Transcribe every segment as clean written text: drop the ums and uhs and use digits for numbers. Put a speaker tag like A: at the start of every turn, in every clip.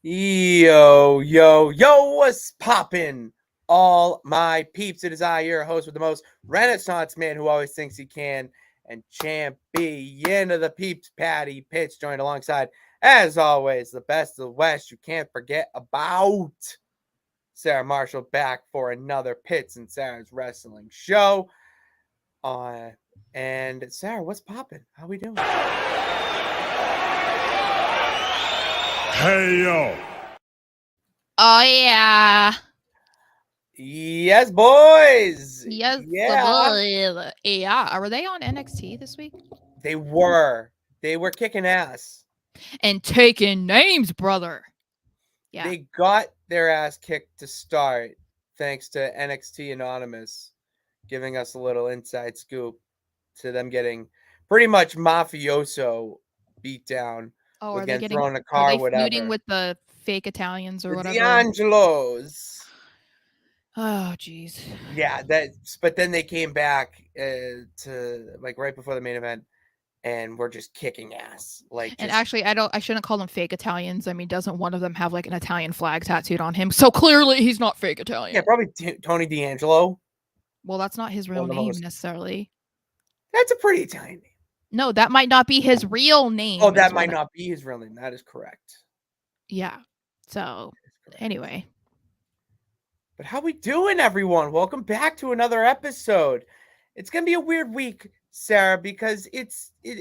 A: Yo, what's poppin'? All my peeps, it is I, your host with the most Renaissance man who always thinks he can, and champion of the peeps, Patty Pitch, joined alongside, as always, the best of the West you can't forget about. Sarah Marshall back for another Pits and Sarah's Wrestling show. And Sarah, what's poppin'? How we doing?
B: Hey, yo.
C: Oh, yeah.
A: Yes, boys.
C: Yes,
A: Yeah.
C: boy. Yeah. Are they on NXT this week?
A: They were kicking ass.
C: And taking names, brother. Yeah.
A: They got their ass kicked to start, thanks to NXT Anonymous giving us a little inside scoop to them getting pretty much mafioso beat down.
C: Oh,
A: with
C: are they
A: getting thrown in a
C: are
A: car,
C: they
A: whatever.
C: feuding with the fake Italians or
A: The
C: whatever?
A: D'Angelos.
C: Oh, jeez.
A: Yeah, but then they came back to like right before the main event, and we're just kicking ass.
C: And actually, I shouldn't call them fake Italians. I mean, doesn't one of them have like an Italian flag tattooed on him? So clearly he's not fake Italian.
A: Yeah, probably Tony D'Angelo.
C: Well, that's not his real name necessarily.
A: That's a pretty Italian name.
C: No, that might not be his real name.
A: Oh, that might not be his real name. That is correct.
C: Yeah. So, anyway.
A: But how we doing, everyone? Welcome back to another episode. It's going to be a weird week, Sarah, because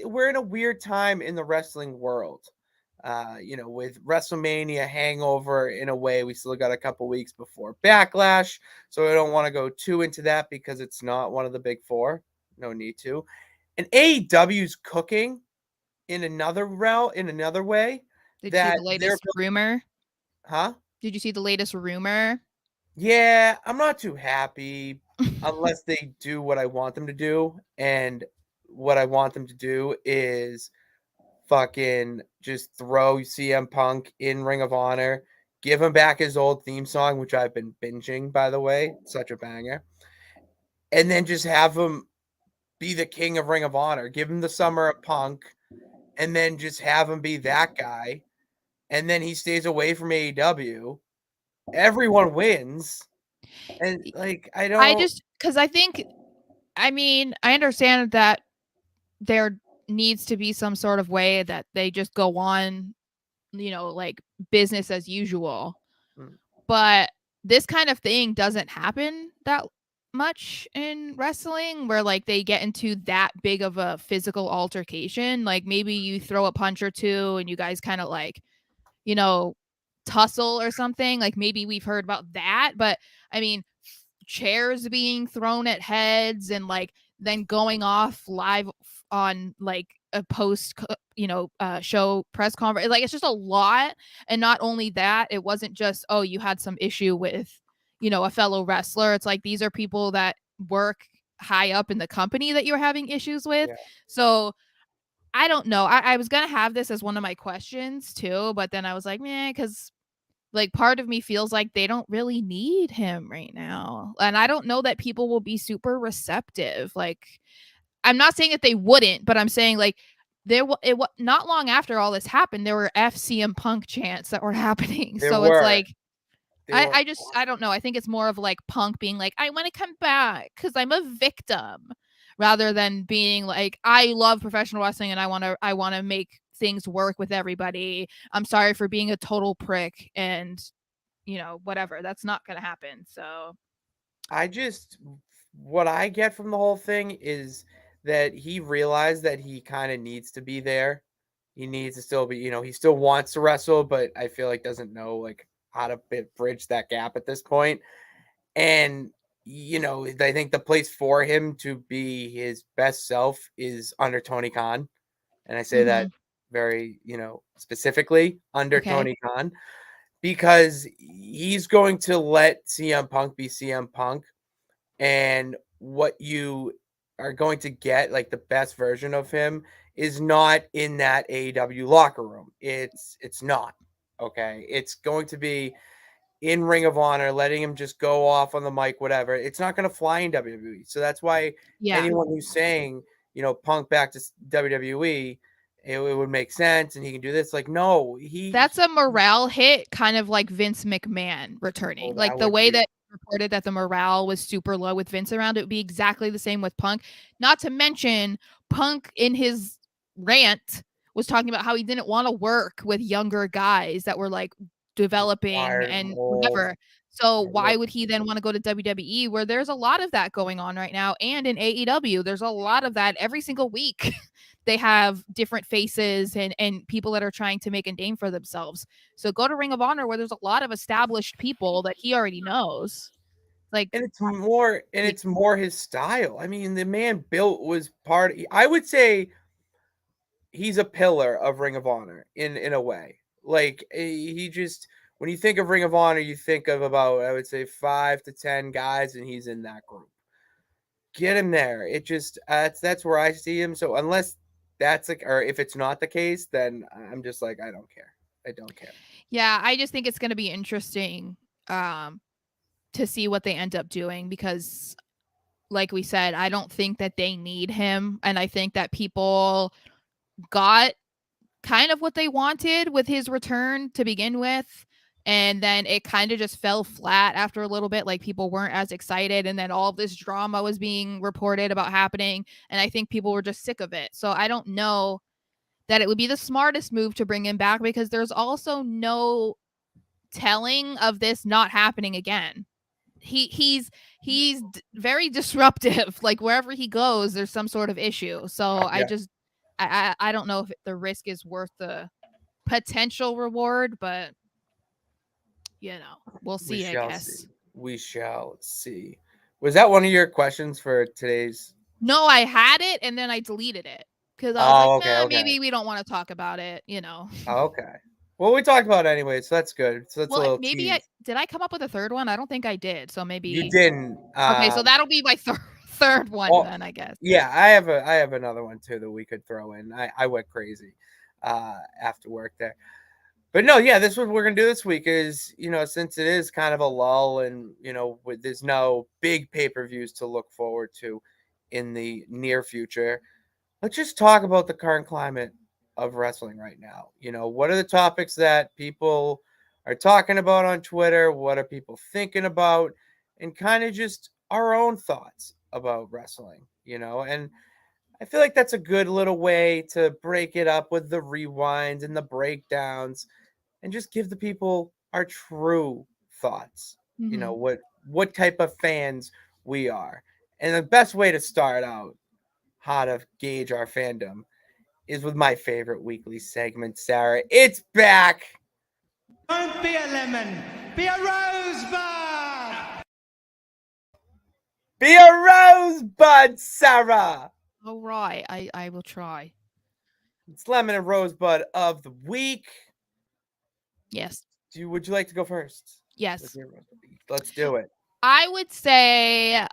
A: we're in a weird time in the wrestling world. With WrestleMania hangover in a way, we still got a couple weeks before Backlash. So I don't want to go too into that because it's not one of the big four. No need to. And AEW's cooking in another way.
C: Did you see the latest rumor?
A: Huh?
C: Did you see the latest rumor?
A: Yeah, I'm not too happy unless they do what I want them to do. And what I want them to do is fucking just throw CM Punk in Ring of Honor, give him back his old theme song, which I've been binging, by the way. Such a banger. And then just have him be the king of Ring of Honor. Give him the Summer of Punk, and then just have him be that guy. And then he stays away from AEW. Everyone wins. And
C: because I think, I mean, I understand that there needs to be some sort of way that they just go on, like business as usual. But this kind of thing doesn't happen that much in wrestling where like they get into that big of a physical altercation. Like maybe you throw a punch or two and you guys kind of like, tussle or something. Like maybe we've heard about that, but I mean, chairs being thrown at heads and like then going off live on like a post show press conference, like it's just a lot. And not only that, it wasn't just, oh, you had some issue with a fellow wrestler. It's like these are people that work high up in the company that you're having issues with. Yeah. So I don't know. I was gonna have this as one of my questions too, but then I was like, man, because like part of me feels like they don't really need him right now. And I don't know that people will be super receptive. Like, I'm not saying that they wouldn't, but I'm saying like not long after all this happened, there were FCM Punk chants that were happening. It's like, I don't know. I think it's more of like Punk being like, I want to come back because I'm a victim, rather than being like, I love professional wrestling and I want to make things work with everybody. I'm sorry for being a total prick and whatever. That's not gonna happen. So
A: what I get from the whole thing is that he realized that he kind of needs to be there. He needs to still be, he still wants to wrestle, but I feel like doesn't know like how to bridge that gap at this point. And I think the place for him to be his best self is under Tony Khan. And I say that very, specifically under Tony Khan, because he's going to let CM Punk be CM Punk. And what you are going to get, like the best version of him, is not in that AEW locker room. It's not. Okay. It's going to be in Ring of Honor, letting him just go off on the mic, whatever. It's not going to fly in WWE. So that's why anyone who's saying, Punk back to WWE, it would make sense and he can do this. Like, no,
C: That's a morale hit, kind of like Vince McMahon returning.
A: oh,
C: Like
A: that
C: the
A: would
C: way
A: be
C: that reported that the morale was super low with Vince around, it would be exactly the same with Punk. Not to mention, Punk in his rant was talking about how he didn't want to work with younger guys that were like developing
A: wired
C: and
A: old.
C: whatever. So why would he then want to go to WWE where there's a lot of that going on right now? And in AEW, there's a lot of that every single week. They have different faces and people that are trying to make a name for themselves. So go to Ring of Honor where there's a lot of established people that he already knows. Like,
A: And it's more his style. I mean, the man built was part. I would say he's a pillar of Ring of Honor in a way. Like he just when you think of Ring of Honor, you think of about I would say 5 to 10 guys, and he's in that group. Get him there. It just that's where I see him. So unless that's like, or if it's not the case, then I'm just like I don't care. I don't care.
C: yeah, I just think it's going to be interesting to see what they end up doing because like we said, I don't think that they need him and I think that people got kind of what they wanted with his return to begin with. And then it kind of just fell flat after a little bit. Like people weren't as excited. And then all of this drama was being reported about happening. And I think people were just sick of it. So I don't know that it would be the smartest move to bring him back because there's also no telling of this not happening again. He's very disruptive. Like wherever he goes, there's some sort of issue. So
A: Yeah,
C: I don't know if the risk is worth the potential reward, but we'll
A: we
C: see, I
A: shall see.
C: guess.
A: We shall see. Was that one of your questions for today's?
C: No, I had it and then I deleted it because I was like,
A: Oh, okay, okay.
C: maybe we don't want to talk about it.
A: Oh, okay. Well, we talked about it anyway, so that's good. So that's a
C: Well,
A: little
C: maybe I
A: tease.
C: did. I come up with a third one. I don't think I did. So
A: You
C: maybe
A: didn't.
C: okay. So that'll be my third one
A: Well,
C: then, I guess.
A: yeah, I have another one too that we could throw in. I went crazy after work there. But no, yeah, this is what we're gonna do this week is, since it is kind of a lull and there's no big pay-per-views to look forward to in the near future, let's just talk about the current climate of wrestling right now. What are the topics that people are talking about on Twitter? What are people thinking about? And kind of just our own thoughts about wrestling, and I feel like that's a good little way to break it up with the rewinds and the breakdowns and just give the people our true thoughts.
C: Mm-hmm.
A: What type of fans we are. And the best way to start out how to gauge our fandom is with my favorite weekly segment, Sarah. It's back.
B: Don't be a lemon, be a rosebud.
A: Be a rosebud, Sarah.
C: All right, I will try.
A: It's lemon and rosebud of the week.
C: Yes.
A: Would you like to go first?
C: Yes.
A: Let's do it.
C: I would say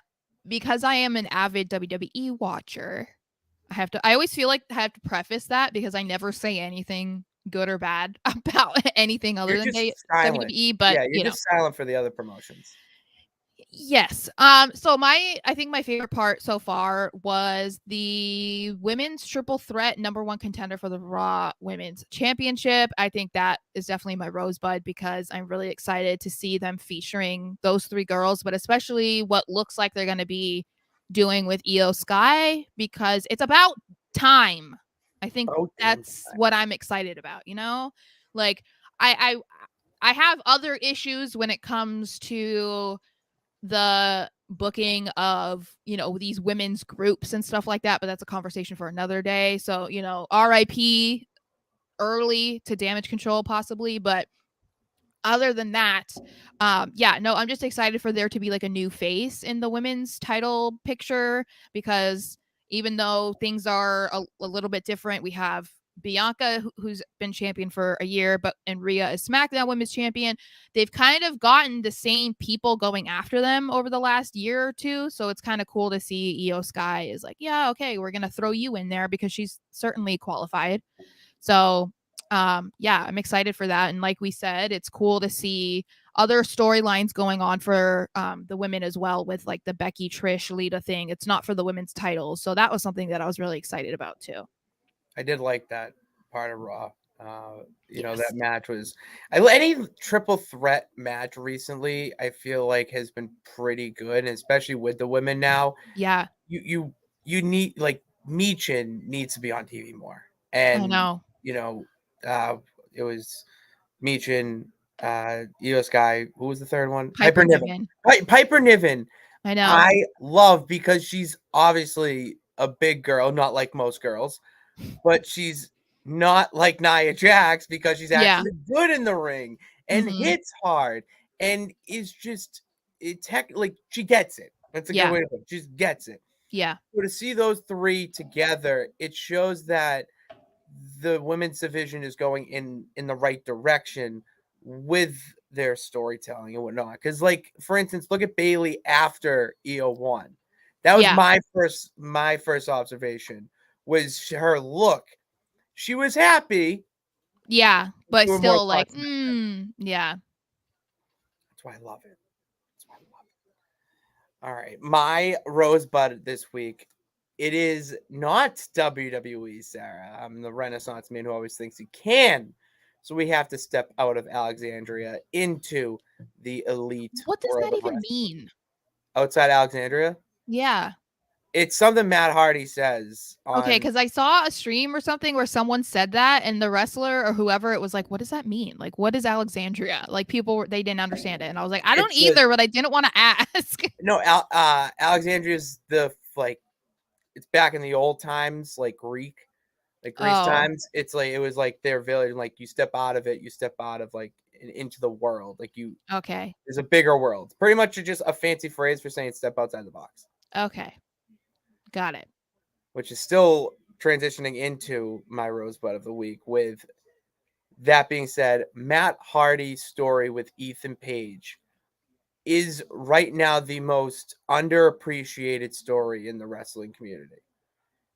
C: because I am an avid WWE watcher, I always feel like I have to preface that because I never say anything good or bad about anything other
A: You're
C: than
A: just silent.
C: WWE, but
A: Yeah, you're just silent for the other promotions.
C: yes. So I think my favorite part so far was the women's triple threat number one contender for the Raw Women's Championship. I think that is definitely my rosebud because I'm really excited to see them featuring those three girls, but especially what looks like they're going to be doing with Io Sky because it's about time. I think that's what I'm excited about, Like I have other issues when it comes to the booking of these women's groups and stuff like that, but that's a conversation for another day. So RIP early to Damage Control possibly, but other than that, I'm just excited for there to be like a new face in the women's title picture because even though things are a little bit different, we have Bianca who's been champion for a year, and Rhea is SmackDown Women's Champion. They've kind of gotten the same people going after them over the last year or two, so it's kind of cool to see Io Sky is like, yeah, okay, we're gonna throw you in there because she's certainly qualified. So I'm excited for that. And like we said, it's cool to see other storylines going on for the women as well with like the Becky Trish Lita thing. It's not for the women's titles. So that was something that I was really excited about too.
A: I did like that. part of Raw. That
C: Yes.
A: match was any triple threat match recently, I feel like has been pretty good, and especially with the women now.
C: Yeah,
A: You you you need like Michin needs to be on TV more.
C: I
A: And
C: know.
A: you know, it was Michin, Io Sky, who was the third one?
C: Piper
A: Piper Niven.
C: Niven.
A: Piper Niven
C: I know.
A: I love because she's obviously a big girl, not like most girls, but she's not like Nia Jax because she's
C: Yeah.
A: actually good in the ring and
C: Mhm.
A: hits hard and is just like she gets it. That's a good
C: Yeah.
A: way to put it. She just gets it.
C: Yeah.
A: So to see those three together, it shows that the women's division is going in the right direction with their storytelling and whatnot. Because, like, for instance, look at Bailey after EO1. That was
C: Yeah.
A: my first observation was her look. She was happy.
C: Yeah, but
A: There were more
C: still like,
A: thoughts in that head.
C: yeah.
A: That's why I love it. That's why I love it. All right, my rosebud this week. It is not WWE, Sarah. I'm the Renaissance man who always thinks he can. So we have to step out of Alexandria into the elite
C: What does
A: world
C: that
A: of
C: even
A: wrestling.
C: mean?
A: Outside Alexandria,
C: Yeah.
A: it's something Matt Hardy says
C: Okay,
A: on.
C: because I saw a stream or something where someone said that, and the wrestler or whoever it was like, "What does that mean? Like, what is Alexandria?" Like, they didn't understand it, and I was like, "I don't
A: It's a
C: either," but I didn't want to ask.
A: no. Alexandria's the like. It's back in the old times, like Greece
C: Oh,
A: times. It's like it was like their village. Like you step out of it, you step out of like into the world. Like you
C: okay,
A: There's a bigger world. Pretty much just a fancy phrase for saying step outside the box,
C: okay, got it.
A: which is still transitioning into my rosebud of the week. With that being said, Matt Hardy's story with Ethan Page is right now the most underappreciated story in the wrestling community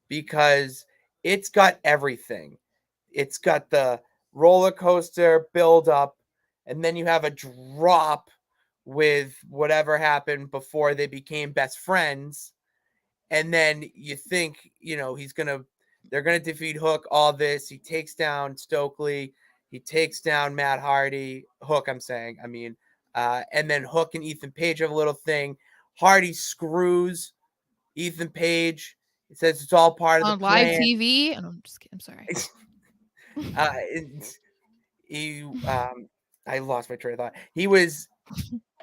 A: because it's got everything. It's got the roller coaster build up, and then you have a drop with whatever happened before they became best friends. And then you think, they're gonna defeat Hook, all this. He takes down Stokely, he takes down Matt Hardy, Hook, I'm saying, and then Hook and Ethan Page have a little thing. Hardy screws Ethan Page. He says it's all part of the
C: On live
A: plan.
C: TV, and I'm just kidding. I'm sorry.
A: uh, he I lost my train of thought. He was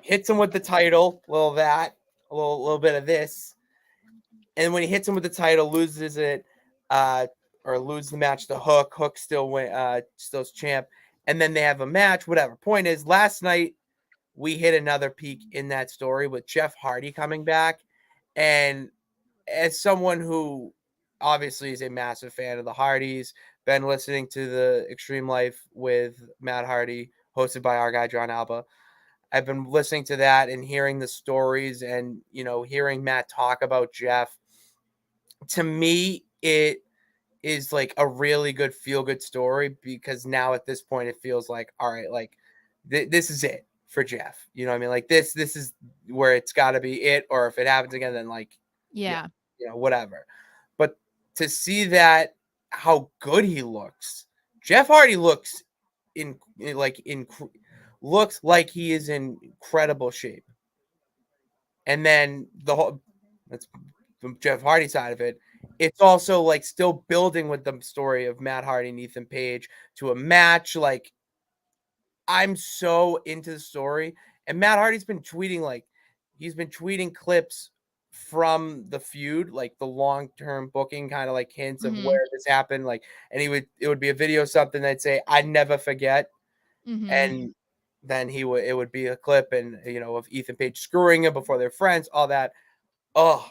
A: hits him with the title, a little bit of this, and when he hits him with the title, loses it, or loses the match to Hook. Hook still still's champ, and then they have a match. Whatever. Point is, last night we hit another peak in that story with Jeff Hardy coming back, and as someone who obviously is a massive fan of the Hardys, been listening to the Extreme Life with Matt Hardy, hosted by our guy John Alba. I've been listening to that and hearing the stories and hearing Matt talk about Jeff. To me, it is like a really good feel good story because now at this point it feels like all right, like this is it for Jeff. You know what I mean? Like this is where it's got to be it, or if it happens again, then like yeah,
C: Yeah,
A: whatever. But to see that how good he looks, Jeff Hardy looks looks like he is in incredible shape. And then that's the Jeff Hardy side of it. It's also like still building with the story of Matt Hardy and Ethan Page to a match. Like I'm so into the story, and Matt Hardy's been tweeting he's been tweeting clips from the feud, like the long term booking, kind of like hints of
C: mhm,
A: where this happened. Like, and it would be a video, something that'd say, "I never forget,"
C: mhm.
A: and then it would be a clip, and of Ethan Page screwing him before they're friends, all that. Oh,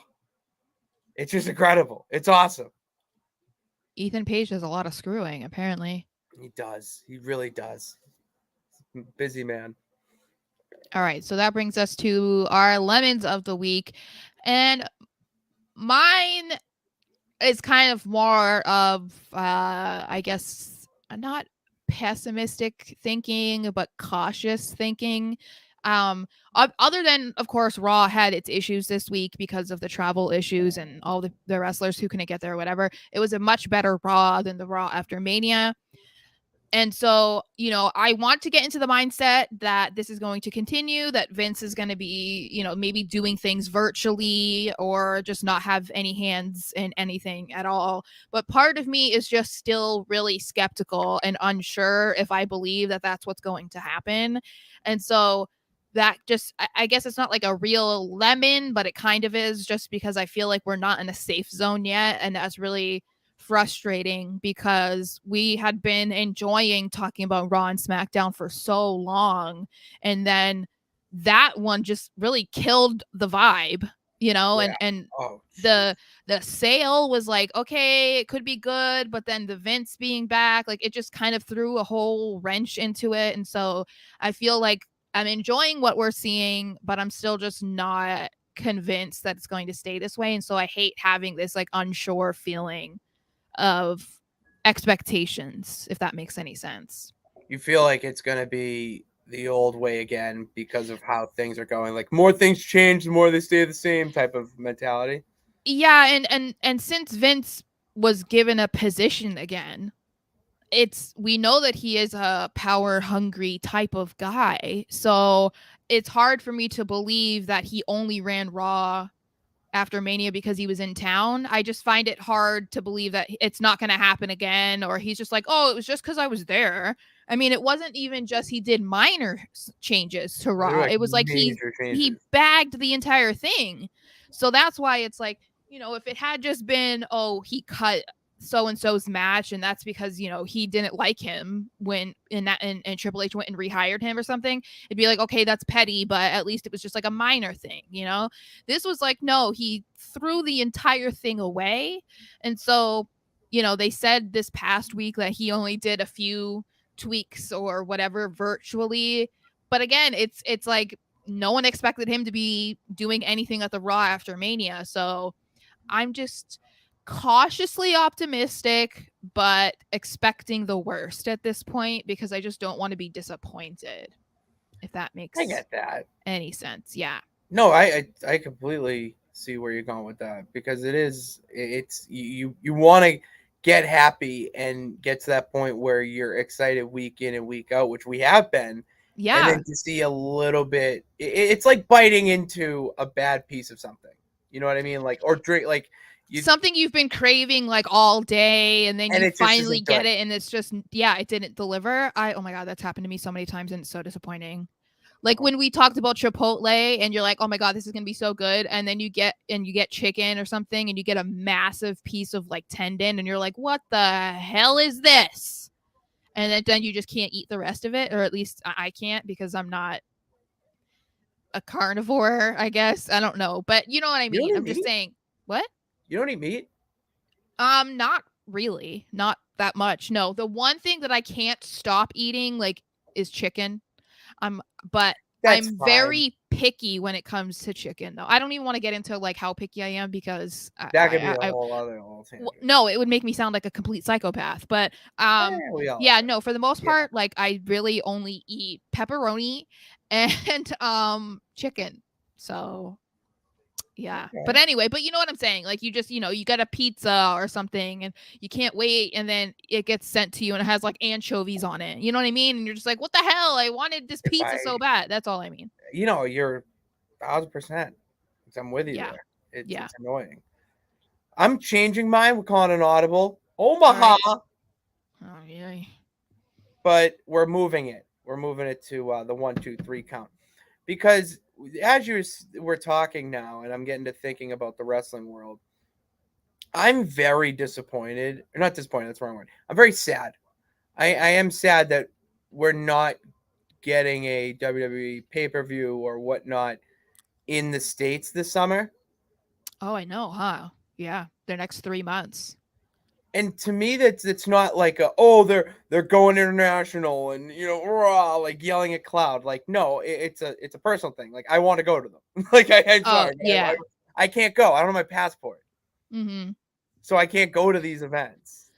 A: it's just incredible. It's awesome.
C: Ethan Page does a lot of screwing, apparently.
A: He does. He really does. Busy man.
C: All right, so that brings us to our lemons of the week, and mine is kind of more of, I guess, not pessimistic thinking, but cautious thinking. Other than, of course, Raw had its issues this week because of the travel issues and all the wrestlers who couldn't get there or whatever. It was a much better Raw than the Raw after Mania. And so, I want to get into the mindset that this is going to continue, that Vince is going to be, maybe doing things virtually or just not have any hands in anything at all. But part of me is just still really skeptical and unsure if I believe that that's what's going to happen. And so that just, I guess it's not like a real lemon, but it kind of is, just because I feel like we're not in a safe zone yet. And that's really frustrating because we had been enjoying talking about Raw and SmackDown for so long, and then that one just really killed the vibe,
A: Yeah.
C: and
A: Oh,
C: the sale was like, okay, it could be good, but then the Vince being back, like, it just kind of threw a whole wrench into it. And so I feel like I'm enjoying what we're seeing, but I'm still just not convinced that it's going to stay this way. And so I hate having this like unsure feeling of expectations, if that makes any sense.
A: you feel like it's gonna be the old way again because of how things are going. Like more things change, the more they stay the same type of mentality.
C: Yeah, and since Vince was given a position again, we know that he is a power hungry type of guy. So it's hard for me to believe that he only ran Raw after Mania because he was in town. I just find it hard to believe that it's not going to happen again, or he's just like, oh, it was just because I was there. I mean, it wasn't even just he did minor changes to
A: They're
C: Raw.
A: like
C: It was like
A: major
C: he
A: changes.
C: bagged the entire thing. So that's why it's like, if it had just been, oh, he cut so and so's match, and that's because he didn't like him when and Triple H went and rehired him or something, it'd be like, okay, that's petty, but at least it was just like a minor thing. This was like, no, he threw the entire thing away. And so, they said this past week that he only did a few tweaks or whatever virtually. But again, it's like no one expected him to be doing anything at the Raw after Mania. So I'm just cautiously optimistic, but expecting the worst at this point because I just don't want to be disappointed, if that
A: I
C: makes
A: get that.
C: any sense. Yeah.
A: No, I completely see where you're going with that because it's you want to get happy and get to that point where you're excited week in and week out, which we have been, and
C: Yeah.
A: then to see a little bit, it's like biting into a bad piece of something. You know what I mean? Like or drink like you,
C: Something you've been craving like all day, and then
A: and
C: you
A: it just
C: finally
A: isn't
C: get
A: good.
C: it and it's just, yeah, it didn't deliver. Oh my God, that's happened to me so many times and it's so disappointing. Like when we talked about Chipotle and you're like, oh my God, this is going to be so good. And then you get chicken or something and you get a massive piece of like tendon and you're like, what the hell is this? And then you just can't eat the rest of it. Or at least I can't because I'm not a carnivore, I guess. I don't know. But you know what I
A: You don't
C: mean?
A: eat
C: I'm just
A: meat.
C: saying, what?
A: You don't eat meat.
C: Not really. Not that much. No. The one thing that I can't stop eating like is chicken. Um, but
A: That's
C: I'm
A: fine.
C: very picky when it comes to chicken, though. I don't even want to get into like how picky I am because
A: That could be a whole other little tangent.
C: no, it would make me sound like a complete psychopath. But
A: We all
C: yeah,
A: are.
C: no, for the most
A: Yeah.
C: part, like I really only eat pepperoni and chicken. So yeah. But
A: Okay.
C: anyway, but you know what I'm saying? Like you just, you get a pizza or something and you can't wait and then it gets sent to you and it has like anchovies on it. You know what I mean? And you're just like, "What the hell? I wanted this
A: If
C: pizza
A: I,
C: so bad." That's all I mean.
A: you're 1,000%. I'm with you
C: Yeah.
A: there. It's
C: Yeah.
A: it's annoying. I'm changing mine. We're calling an audible.
C: All
A: Omaha,
C: right. Oh, yeah.
A: but we're moving it. We're moving it to the 1, 2, 3 count because as we're talking now, and I'm getting to thinking about the wrestling world. I'm very disappointed. Or not disappointed. That's the wrong word. I'm very sad. I am sad that we're not getting a WWE pay per view or whatnot in the States this summer.
C: Oh, I know, huh? Yeah. The next 3 months.
A: And to me, that's not like they're going international and rah, like yelling at Cloud. Like no, it's a personal thing. Like I want to go to them. Like I'm
C: Oh,
A: sorry,
C: yeah.
A: I can't go. I don't have my passport,
C: Mhm.
A: so I can't go to these events.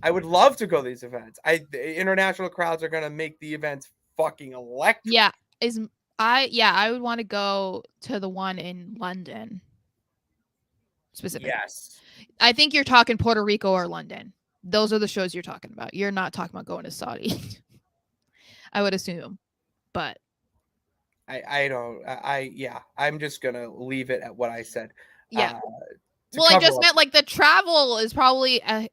A: I would love to go to these events. The international crowds are gonna make the events fucking electric.
C: Yeah. Is I would want to go to the one in London specifically.
A: Yes.
C: I think you're talking Puerto Rico or London. Those are the shows you're talking about. You're not talking about going to Saudi. I would assume, but
A: I don't. Yeah. I'm just gonna leave it at what I said.
C: yeah.
A: To
C: Well, I
A: cover
C: just
A: up.
C: meant like the travel is probably. I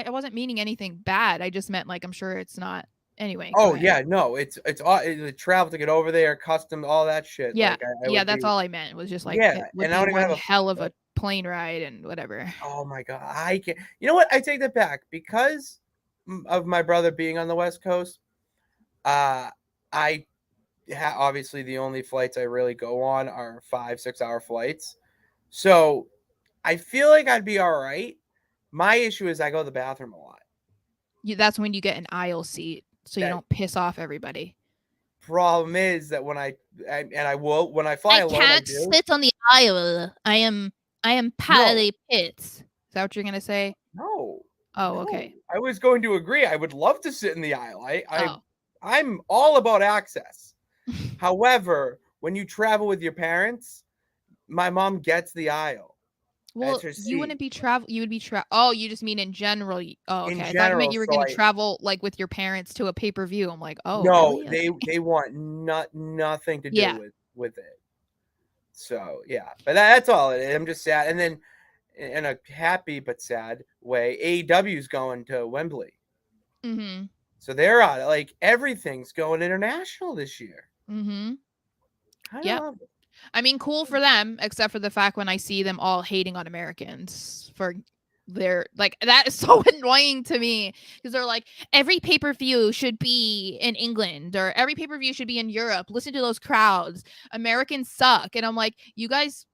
C: wasn't meaning anything bad. I just meant like I'm sure it's not. Anyway, go
A: Oh
C: ahead.
A: yeah, no, it's the travel to get over there, custom, all that shit.
C: Yeah,
A: Like I
C: yeah.
A: would
C: That's
A: be.
C: all I meant. Was just like
A: Yeah,
C: it would
A: and I
C: be
A: don't even
C: one
A: have
C: hell of
A: a.
C: a plane ride and whatever.
A: Oh my god, I can't. You know what? I take that back because of my brother being on the West Coast. Uh, I obviously the only flights I really go on are 5-6 hour flights, so I feel like I'd be all right. My issue is I go to the bathroom a lot.
C: That's when you get an aisle seat, so you
A: That
C: don't piss off everybody.
A: problem is that and I will when I fly
C: I
A: alone, I
C: can't
A: do.
C: sit on the aisle. I am
A: No,
C: Patty Pitts. Is that what you're gonna say?
A: no,
C: Oh,
A: no.
C: okay.
A: I was going to agree. I would love to sit in the aisle.
C: Oh.
A: I'm all about access. However, when you travel with your parents, my mom gets the aisle. That's
C: Well,
A: her
C: you wouldn't
A: seat
C: be travel. You would be Oh, you just mean in general. Oh,
A: in
C: okay. I thought you meant
A: general.
C: you were
A: So
C: gonna
A: I
C: travel like with your parents to a pay-per-view. I'm like, oh,
A: no,
C: really? Okay.
A: they want nothing to do
C: Yeah.
A: with it. So yeah, but that's all it is. I'm just sad, and then in a happy but sad way, AEW's going to Wembley,
C: Mm-hmm.
A: so they're on like everything's going international this year.
C: Mm-hmm.
A: I
C: Yep.
A: love it.
C: I mean, cool for them, except for the fact when I see them all hating on Americans for their like that is so annoying to me because they're like every pay-per-view should be in England or every pay-per-view should be in Europe. Listen to those crowds. Americans suck. And I'm like, you guys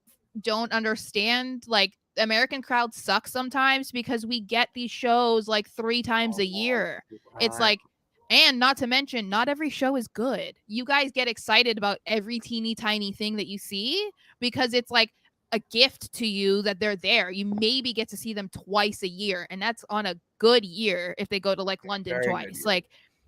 C: don't understand like American crowds suck sometimes because we get these shows like 3 times a
A: Oh,
C: year. It's
A: I,
C: like and not to mention, not every show is good. You guys get excited about every teeny tiny thing that you see because it's like a gift to you that they're there. You maybe get to see them twice a year, and that's on a good year if they go to like London
A: very good
C: twice.
A: year.
C: Like,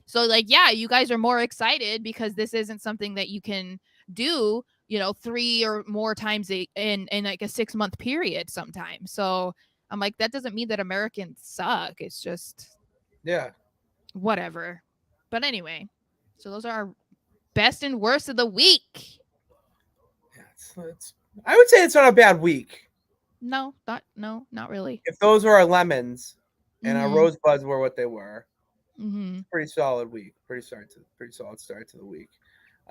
C: so like, yeah, you guys are more excited because this isn't something that you can do, 3 or more times in like a 6-month period sometimes. So I'm like, that doesn't mean that Americans suck. It's just
A: Yeah,
C: whatever. But anyway, so those are our best and worst of the week.
A: yeah. I would say it's not a bad week.
C: Not really.
A: If those were our lemons and our
C: Mhm.
A: rosebuds were what they were,
C: Mhm.
A: pretty solid week. Pretty solid start to the week.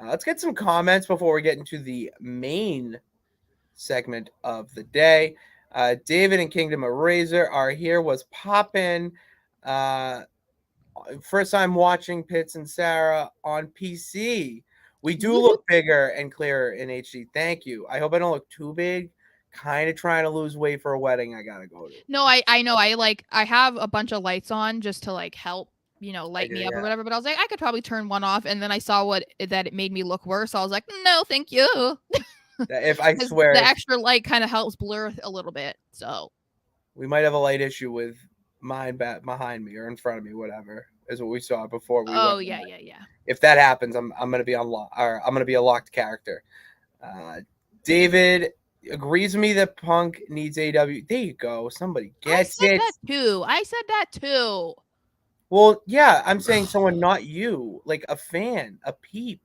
A: Let's get some comments before we get into the main segment of the day. David and Kingdom of Razor are here. Was popping. Uh, First time watching Pitts and Sara on PC. We do
C: Woohoo.
A: look bigger and clearer in HD. Thank you. I hope I don't look too big. Kind of trying to lose weight for a wedding I gotta go to.
C: No, I know. I have a bunch of lights on just to like help,
A: I
C: light
A: do,
C: me up or
A: yeah.
C: whatever, but I was like I could probably turn one off and then I saw that it made me look worse. So I was like, "No, thank you."
A: If I
C: Cuz
A: swear,
C: the extra light kind of helps blur a little bit. So,
A: we might have a light issue with mine back behind me or in front of me, whatever is what we saw before we
C: oh
A: went.
C: yeah, yeah, yeah.
A: If that happens, I'm gonna be I'm gonna be a locked character. David agrees with me that Punk needs AW. There you go. Somebody
C: I
A: gets
C: said
A: it.
C: that too. I said that too.
A: Well, yeah, I'm saying someone, not you, like a fan, a peep,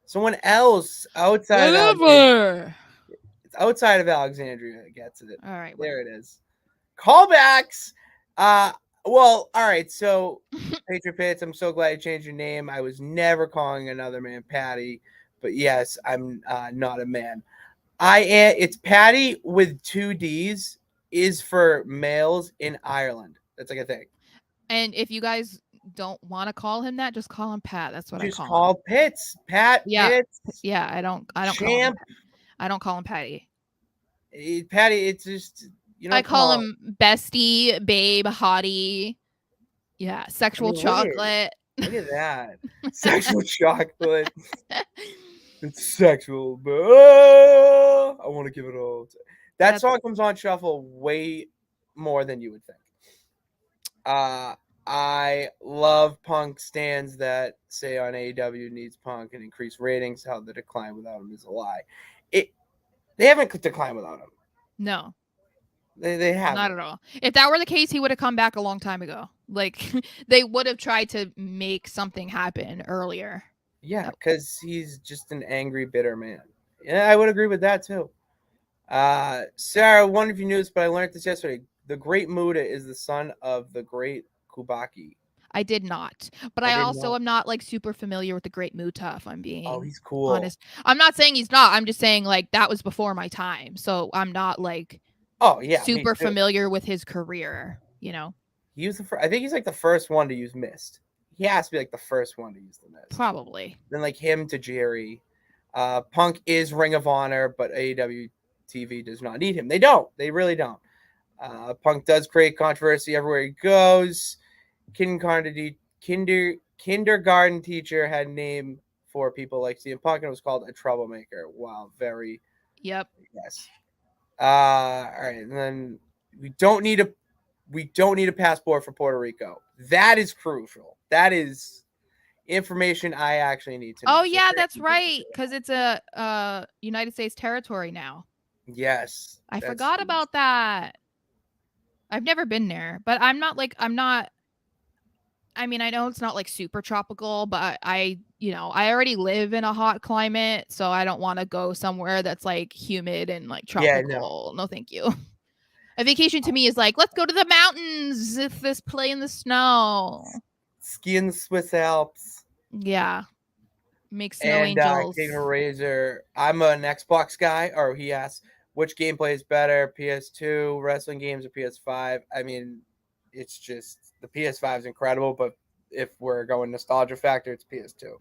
A: someone else outside of Alexandria.
C: Whatever.
A: It's outside of Alexandria that gets it.
C: All right,
A: There
C: whatever.
A: it is. Callbacks. Well, all right. So, Patriot Pitts, I'm so glad you changed your name. I was never calling another man Patty, but yes, I'm not a man. I am. It's Patty with 2 D's. Is for males in Ireland. That's like a thing.
C: And if you guys don't want to call him that, just call him Pat. That's what I
A: Just
C: call him.
A: call Pitts, Pat
C: Yeah.
A: Pitts,
C: Yeah, I don't call him
A: champ.
C: I don't call him Patty.
A: Patty. It's just you
C: I
A: don't
C: call
A: call.
C: him bestie, babe, hottie. Yeah,
A: I
C: sexual
A: mean,
C: chocolate.
A: look at that. Sexual chocolate. It's sexual, but I want to give it all. That
C: That's
A: song comes on shuffle way more than you would think. I love Punk stands that say on AEW needs Punk and increase ratings. How the decline without him is a lie. It They haven't declined without him.
C: No,
A: They
C: not
A: haven't.
C: at all. If that were the case, he would have come back a long time ago. Like they would have tried to make something happen earlier.
A: Yeah, because he's just an angry, bitter man. Yeah, I would agree with that too. Sarah, I wonder if you knew this, but I learned this yesterday. The Great Muda is the son of the Great Kubaki.
C: I did not, but
A: I
C: I
A: didn't
C: also
A: know.
C: am not like super familiar with the Great Muta. If I'm
A: Oh,
C: being
A: he's cool.
C: honest, I'm not saying he's not. I'm just saying like that was before my time, so I'm not like
A: Oh yeah, me
C: super
A: too.
C: familiar with his career. You know,
A: He was I think he's like the first one to use Mist. He has to be like the first one to use the Mist.
C: probably.
A: Then like him to Jerry. Punk is Ring of Honor, but AEW TV does not need him. They don't. They really don't. Punk does create controversy everywhere he goes. Kindergarten teacher had a name for people like CM Punk, and it was called a troublemaker. Wow, very
C: Yep.
A: yes. All right, and then we don't need a we don't need a passport for Puerto Rico. That is crucial. That is information I actually need to know.
C: Oh
A: So
C: yeah,
A: thank
C: that's
A: you, thank you
C: right.
A: for
C: Because it's a United States territory now.
A: that. Yes,
C: I
A: that's
C: forgot
A: huge.
C: about that. I've never been there, but I'm not. I mean, I know it's not like super tropical, but I already live in a hot climate, so I don't want to go somewhere that's like humid and like
A: Yeah, no.
C: tropical. No, thank you. A vacation to me is like, let's go to the mountains. If this play in the snow.
A: Ski in the Swiss Alps.
C: Yeah, make snow
A: And King
C: angels.
A: Razor. I'm an Xbox guy, or he asks, which gameplay is better, PS2 wrestling games or PS5? I mean, it's just the PS5 is incredible, but if we're going nostalgia factor, it's PS2.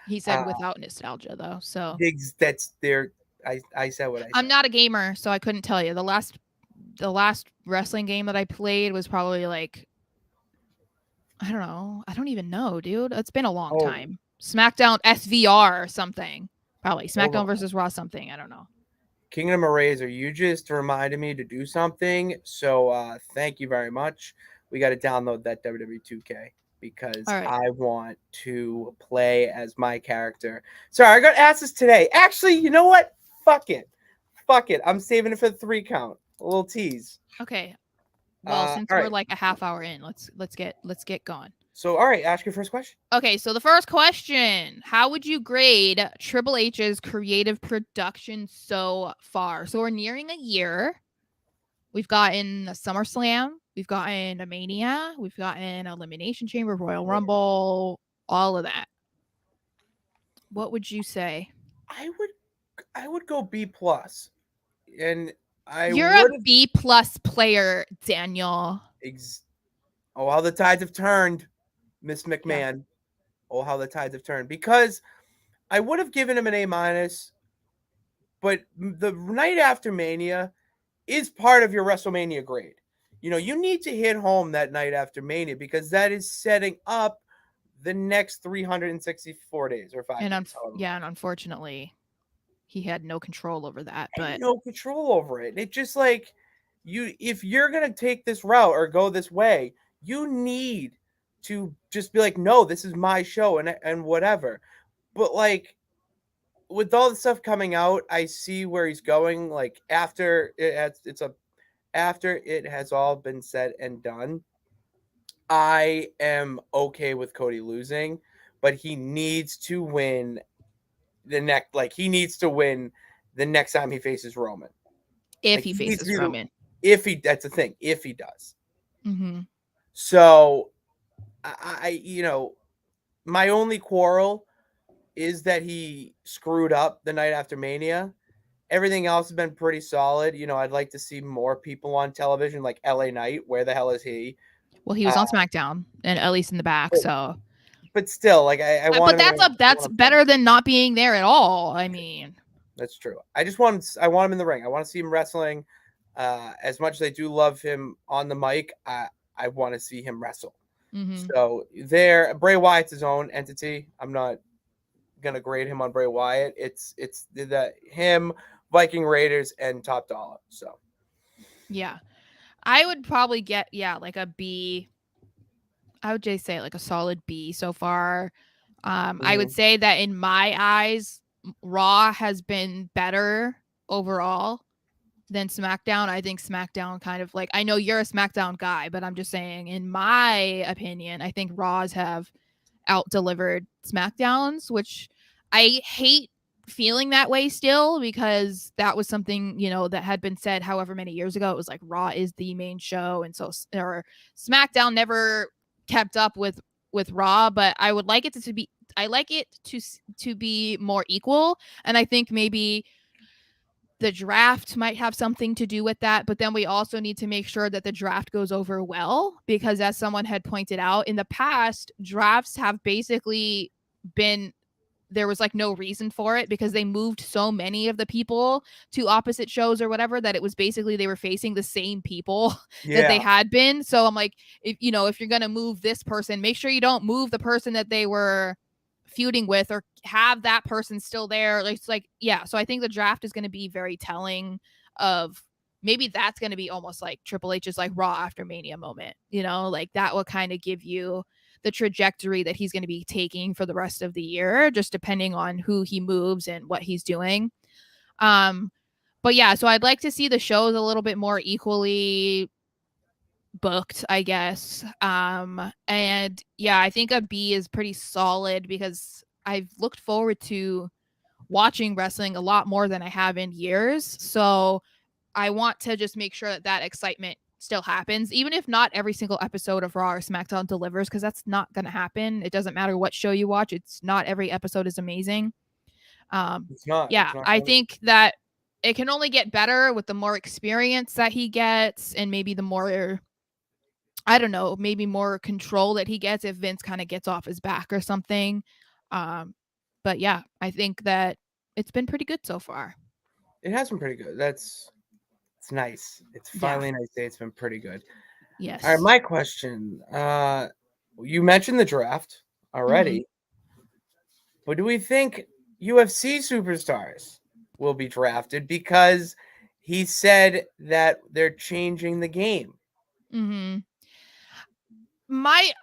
C: He said
A: Uh,
C: without nostalgia though. So
A: that's there. I said what I
C: I'm
A: said.
C: not a gamer, so I couldn't tell you. The last wrestling game that I played was probably like I don't know. I don't even know, dude. It's been a long
A: Oh,
C: time. SmackDown SVR or something. Probably
A: hold
C: SmackDown
A: on.
C: versus Raw something. I don't know.
A: Kingdom of Razor, you just reminded me to do something. So thank you very much. We got to download that WWE 2K because
C: All right.
A: I want to play as my character. Sorry, I got asked this today. Actually, you know what? Fuck it. Fuck it. I'm saving it for the 3 count. A little tease.
C: Okay. Well, since
A: All
C: we're
A: right.
C: like a half hour in, let's get going.
A: So, all right. Ask your first question.
C: Okay, so the first question, how would you grade Triple H's creative production so far? So we're nearing a year. We've gotten a SummerSlam, we've gotten a Mania, we've gotten Elimination Chamber, Royal Rumble, all of that. What would you say?
A: I would, I would go B plus, and I
C: You're a
A: would have.
C: B plus player, Daniel.
A: Oh, how the tides have turned, Miss
C: Yeah.
A: McMahon. Oh, how the tides have turned. Because I would have given him an A minus, but the night after Mania is part of your WrestleMania grade. You know, you need to hit home that night after Mania because that is setting up the next 364 days or 5 days, however
C: Yeah,
A: much.
C: and unfortunately, he had no control over that,
A: And
C: but
A: no control over it. It just like if you're gonna take this route or go this way, you need to just be like, no, this is my show and whatever. But like with all the stuff coming out, I see where he's going. Like after it has all been said and done, I am okay with Cody losing, but he needs to win the next. Like he needs to win the next time he faces Roman.
C: if
A: Like
C: he
A: he needs to
C: faces
A: be the
C: Roman.
A: if he that's the thing if he does.
C: Mm-hmm.
A: So I my only quarrel is that he screwed up the night after Mania. Everything else has been pretty solid. You know, I'd like to see more people on television, like LA Knight. Where the hell is he?
C: Well, he
A: Uh,
C: was on SmackDown and at least in the back,
A: but,
C: so
A: but still, like I
C: but
A: want him.
C: that's
A: I
C: that's
A: want him.
C: better than not being there at all. I mean,
A: That's true. I want him in the ring. I want to see him wrestling. As much as I do love him on the mic, I want to see him wrestle.
C: mm-hmm.
A: So Bray Wyatt's his own entity. I'm not gonna grade him on Bray Wyatt. It's the him, Viking Raiders, and Top Dollar. So
C: Yeah. I would probably get like a B. I would just say like a solid B so far. I would
A: Mhm.
C: say that in my eyes, Raw has been better overall than SmackDown. I think SmackDown kind of like, I know you're a SmackDown guy, but I'm just saying, in my opinion, I think Raws have out delivered SmackDowns, which I hate feeling that way still, because that was something, that had been said however many years ago. It was like Raw is the main show, and so or SmackDown never kept up with Raw, but I would like it to be, I like it to be more equal, and I think maybe the draft might have something to do with that, but then we also need to make sure that the draft goes over well, because as someone had pointed out in the past, drafts have basically been, there was like no reason for it, because they moved so many of the people to opposite shows or whatever, that it was basically they were facing the same people that they
A: Yeah.
C: had been. So I'm like, if you're going to move this person, make sure you don't move the person that they were feuding with, or have that person still there. Like, it's like, yeah. So I think the draft is going to be very telling of, maybe that's going to be almost like Triple H's like Raw after Mania moment, like that will kind of give you the trajectory that he's going to be taking for the rest of the year, just depending on who he moves and what he's doing. But yeah, so I'd like to see the shows a little bit more equally booked, I guess. And yeah, I think a B is pretty solid, because I've looked forward to watching wrestling a lot more than I have in years. So I want to just make sure that that excitement still happens, even if not every single episode of Raw or SmackDown delivers, because that's not going to happen. It doesn't matter what show you watch. It's not every episode is amazing.
A: It's not. It's
C: Yeah,
A: not
C: I
A: gonna be.
C: think that it can only get better with the more experience that he gets, and maybe the more, I don't know, maybe more control that he gets if Vince kind of gets off his back or something. But yeah, I think that it's been pretty good so far.
A: It has been pretty good. It's nice. It's
C: Yeah.
A: finally nice to say it's been pretty good. All right,
C: Yes.
A: my question. You mentioned the draft
C: Mm-hmm.
A: already, but do we think UFC superstars will be drafted? Because he said that they're changing the game.
C: Mm-hmm.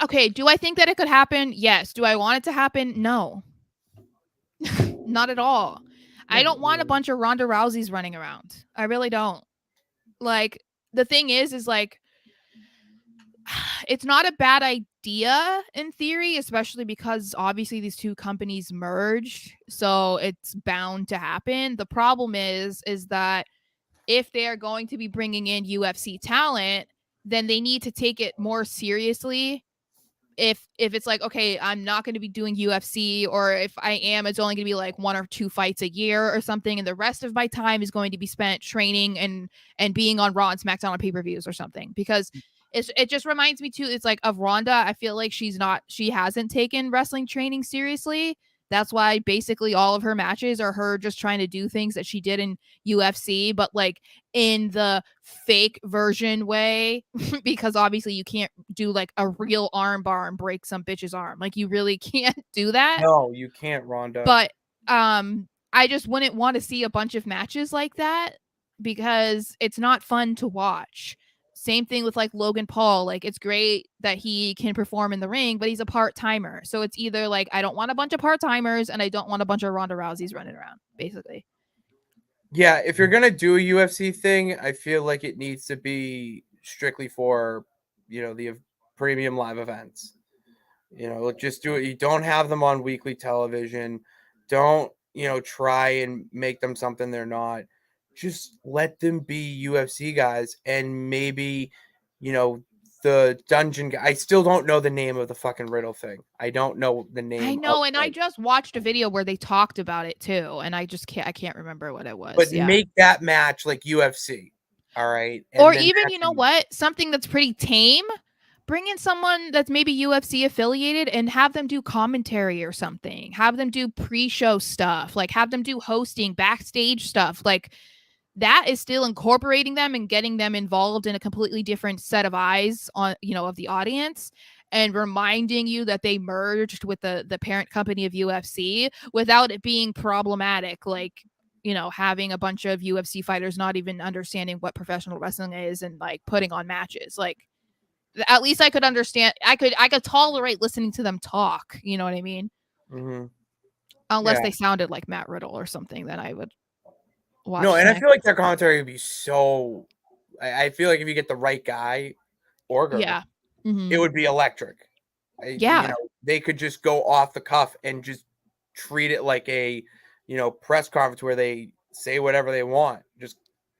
C: Okay, do I think that it could happen? Yes. Do I want it to happen? No. Not at all. I
A: Yeah,
C: don't want a bunch of Ronda Rouseys running around. I really don't. Like, the thing is like, it's not a bad idea in theory, especially because obviously these two companies merged, so it's bound to happen. The problem is that if they are going to be bringing in UFC talent, then they need to take it more seriously. If it's like, okay, I'm not going to be doing UFC, or if I am, it's only going to be like 1 or 2 fights a year or something, and the rest of my time is going to be spent training and being on Raw and SmackDown on pay-per-views or something. Because it just reminds me too, it's like of Ronda. I feel like she hasn't taken wrestling training seriously. That's why basically all of her matches are her just trying to do things that she did in UFC, but like in the fake version way, because obviously you can't do like a real arm bar and break some bitch's arm. Like, you really can't do that.
A: no, you can't, Ronda.
C: But I just wouldn't want to see a bunch of matches like that, because it's not fun to watch. Same thing with like Logan Paul. Like, it's great that he can perform in the ring, but he's a part-timer. So it's either like, I don't want a bunch of part-timers, and I don't want a bunch of Ronda Rouseys running around, basically.
A: Yeah, if you're gonna do a UFC thing, I feel like it needs to be strictly for, the premium live events. Just do it. You don't have them on weekly television. Don't, try and make them something they're not. Just let them be UFC guys, and maybe, you know, the dungeon guy. I still don't know the name of the fucking riddle thing. I don't know the
C: I
A: name of
C: know, and I
A: it.
C: just watched a video where they talked about it too, and I can't remember what it
A: But
C: was. Yeah.
A: make that match like UFC. All right.
C: Or
A: And then
C: even,
A: that
C: you know
A: can,
C: what? Something that's pretty tame. Bring in someone that's maybe UFC affiliated and have them do commentary or something. Have them do pre-show stuff. Like, have them do hosting, backstage stuff. Like, that is still incorporating them and getting them involved in a completely different set of eyes on, of the audience, and reminding you that they merged with the parent company of UFC without it being problematic, like, having a bunch of UFC fighters not even understanding what professional wrestling is and like putting on matches. Like, at least I could understand. I could tolerate listening to them talk. You know what I mean?
A: Mhm.
C: Unless
A: Yeah.
C: they sounded like Matt Riddle or something, then I would
A: No,
C: watch
A: and I
C: Smack.
A: feel like their commentary would be so I feel like if you get the right guy or girl,
C: Yeah.
A: it
C: Hmm.
A: would be electric. You
C: Yeah.
A: know, they could just go off the cuff and just treat it like a, press conference where they say whatever they want. Just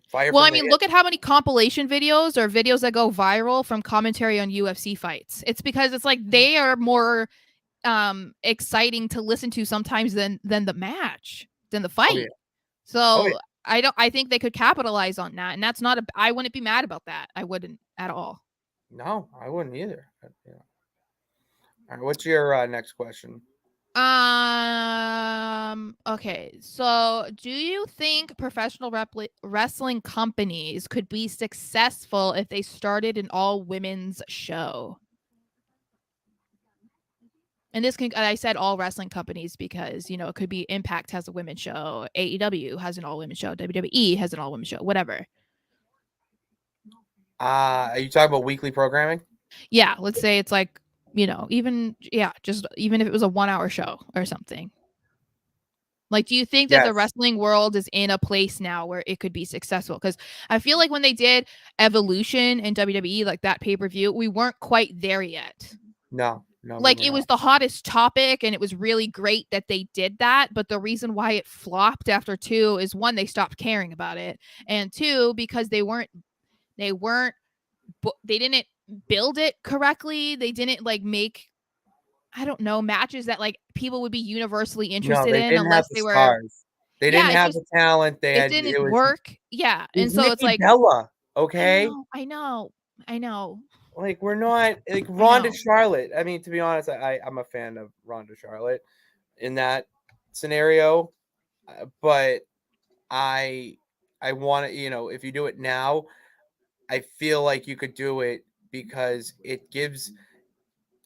A: fire
C: Well,
A: from
C: I
A: the
C: mean,
A: hip.
C: look at how many compilation videos or videos that go viral from commentary on UFC fights. It's because it's like they are more exciting to listen to sometimes than the match, than the
A: Oh yeah.
C: fight.
A: Oh yeah.
C: So I think they could capitalize on that. And that's not a I wouldn't be mad about that. I wouldn't at all.
A: No, I wouldn't either. Yeah. All right, what's your next question?
C: Okay. So, do you think professional wrestling companies could be successful if they started an all women's show? And this can I said all wrestling companies because, it could be Impact has a women's show, AEW has an all women's show, WWE has an all women's show, whatever.
A: Are you talking about weekly programming?
C: Yeah, let's say it's like, just even if it was a 1 hour show or something. Like, do you think that the
A: Yes.
C: wrestling world is in a place now where it could be successful? Because I feel like when they did Evolution and WWE, like that pay per view, we weren't quite there yet.
A: No, no, we
C: Like,
A: were
C: it
A: not.
C: was the hottest topic, and it was really great that they did that. But the reason why it flopped after two is one, they stopped caring about it, and two, because they weren't, they didn't build it correctly. They didn't like make I don't know, matches that like people would be universally
A: No,
C: interested
A: they
C: in
A: didn't have
C: unless
A: the
C: they were
A: stars. They didn't
C: yeah,
A: have the talent.
C: it didn't
A: It was
C: work. Yeah.
A: it was
C: And so it's
A: Nikki
C: like,
A: Bella,
C: I
A: okay?
C: know, I know, I know,
A: Like we're not like
C: I
A: Ronda
C: know.
A: Charlotte. I mean, to be honest, I'm a fan of Ronda Charlotte in that scenario, but I I want to, if you do it now, I feel like you could do it because it gives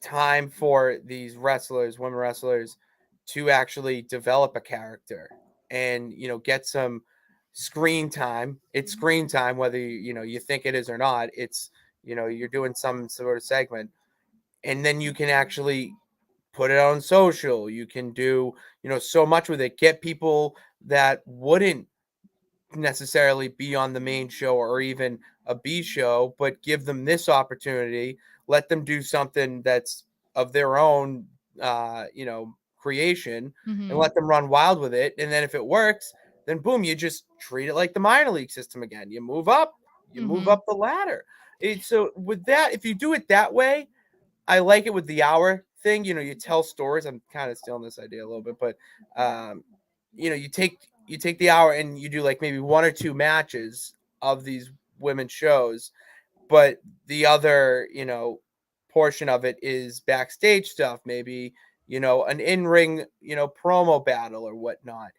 A: time for these wrestlers, women wrestlers, to actually develop a character and get some screen time. It's screen time, whether you think it is or not. It's you're doing some sort of segment, and then you can actually put it on social. You can do so much with it. Get people that wouldn't necessarily be on the main show or even a B show, but give them this opportunity. Let them do something that's of their own, creation, and
C: Mhm.
A: let them run wild with it. And then if it works, then boom, you just treat it like the minor league system again. You move
C: Mhm.
A: up the ladder. So with that, if you do it that way, I like it with the hour thing. You tell stories. I'm kind of stealing this idea a little bit, but um, you take the hour and you do like maybe one or two matches of these women's shows, but the other, portion of it is backstage stuff, maybe, an in-ring, promo battle or whatnot.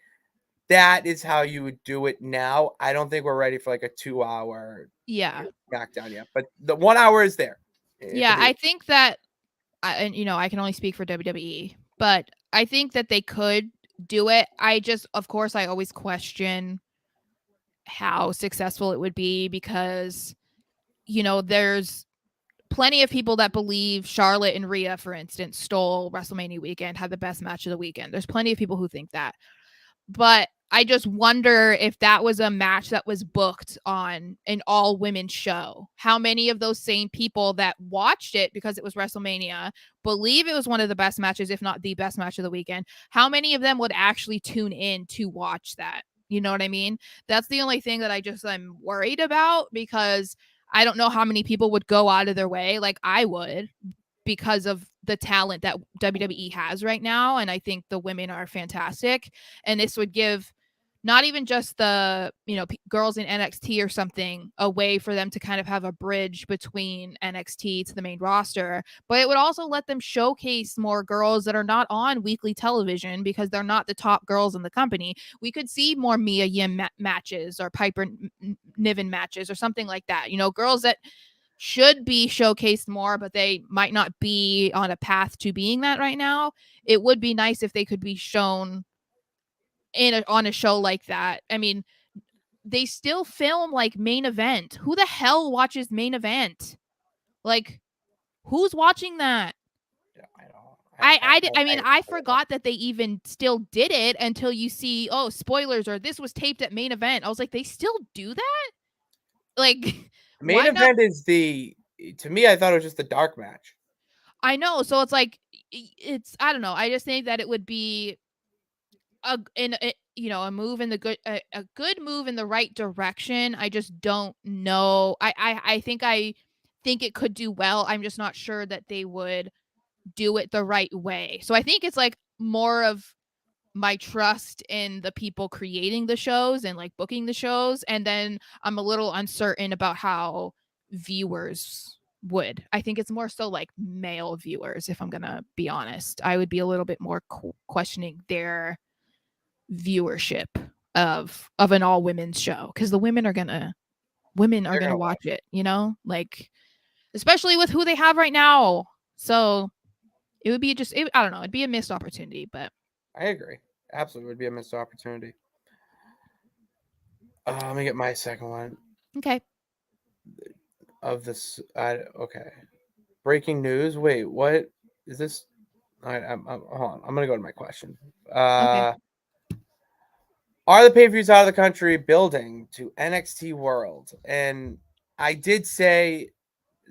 A: That is how you would do it now. I don't think we're ready for like a 2 hour,
C: Yeah.
A: SmackDown yet, but the 1 hour is there. It
C: Yeah,
A: could be.
C: I think that and I can only speak for WWE, but I think that they could do it. I just of course I always question how successful it would be because there's plenty of people that believe Charlotte and Rhea, for instance, stole WrestleMania weekend, had the best match of the weekend. There's plenty of people who think that. But I just wonder if that was a match that was booked on an all women show. How many of those same people that watched it because it was WrestleMania believe it was one of the best matches, if not the best match of the weekend? How many of them would actually tune in to watch that? You know what I mean? That's the only thing that I'm worried about because I don't know how many people would go out of their way like I would because of the talent that WWE has right now. And I think the women are fantastic. And this would give not even just the girls in NXT or something a way for them to kind of have a bridge between NXT to the main roster, but it would also let them showcase more girls that are not on weekly television because they're not the top girls in the company. We could see more Mia Yim matches or Piper Niven matches or something like that. Girls that should be showcased more, but they might not be on a path to being that right now. It would be nice if they could be shown on a show like that. I mean, they still film like main event. Who the hell watches main event? Like Who's watching that?
A: Yeah, I know.
C: I mean, I forgot that they even still did it until you see, oh, spoilers, or this was taped at main event. I was like, they still do that? Like,
A: Main
C: why not?
A: event is to me, I thought it was just the dark match.
C: I know. So it's like, it's, I don't know. I just think that it would be a move in the a good move in the right direction. I just don't know. I think it could do well. I'm just not sure that they would do it the right way. So I think it's like more of my trust in the people creating the shows and like booking the shows, and then I'm a little uncertain about how viewers would. I think it's more so like male viewers, if I'm going to be honest. I would be a little bit more questioning their viewership of an all women's show, cuz the women are going to
A: They're gonna watch
C: watch it, like especially with who they have right now. So it would be I don't know, it'd be a missed opportunity, but
A: I agree. Absolutely would be a missed opportunity. Let me get my second one
C: okay.
A: of this. Okay. Breaking news. Wait, what is this? Hold on. I'm gonna go to my question.
C: Okay.
A: Are the pay-per-views out of the country building to NXT World? And I did say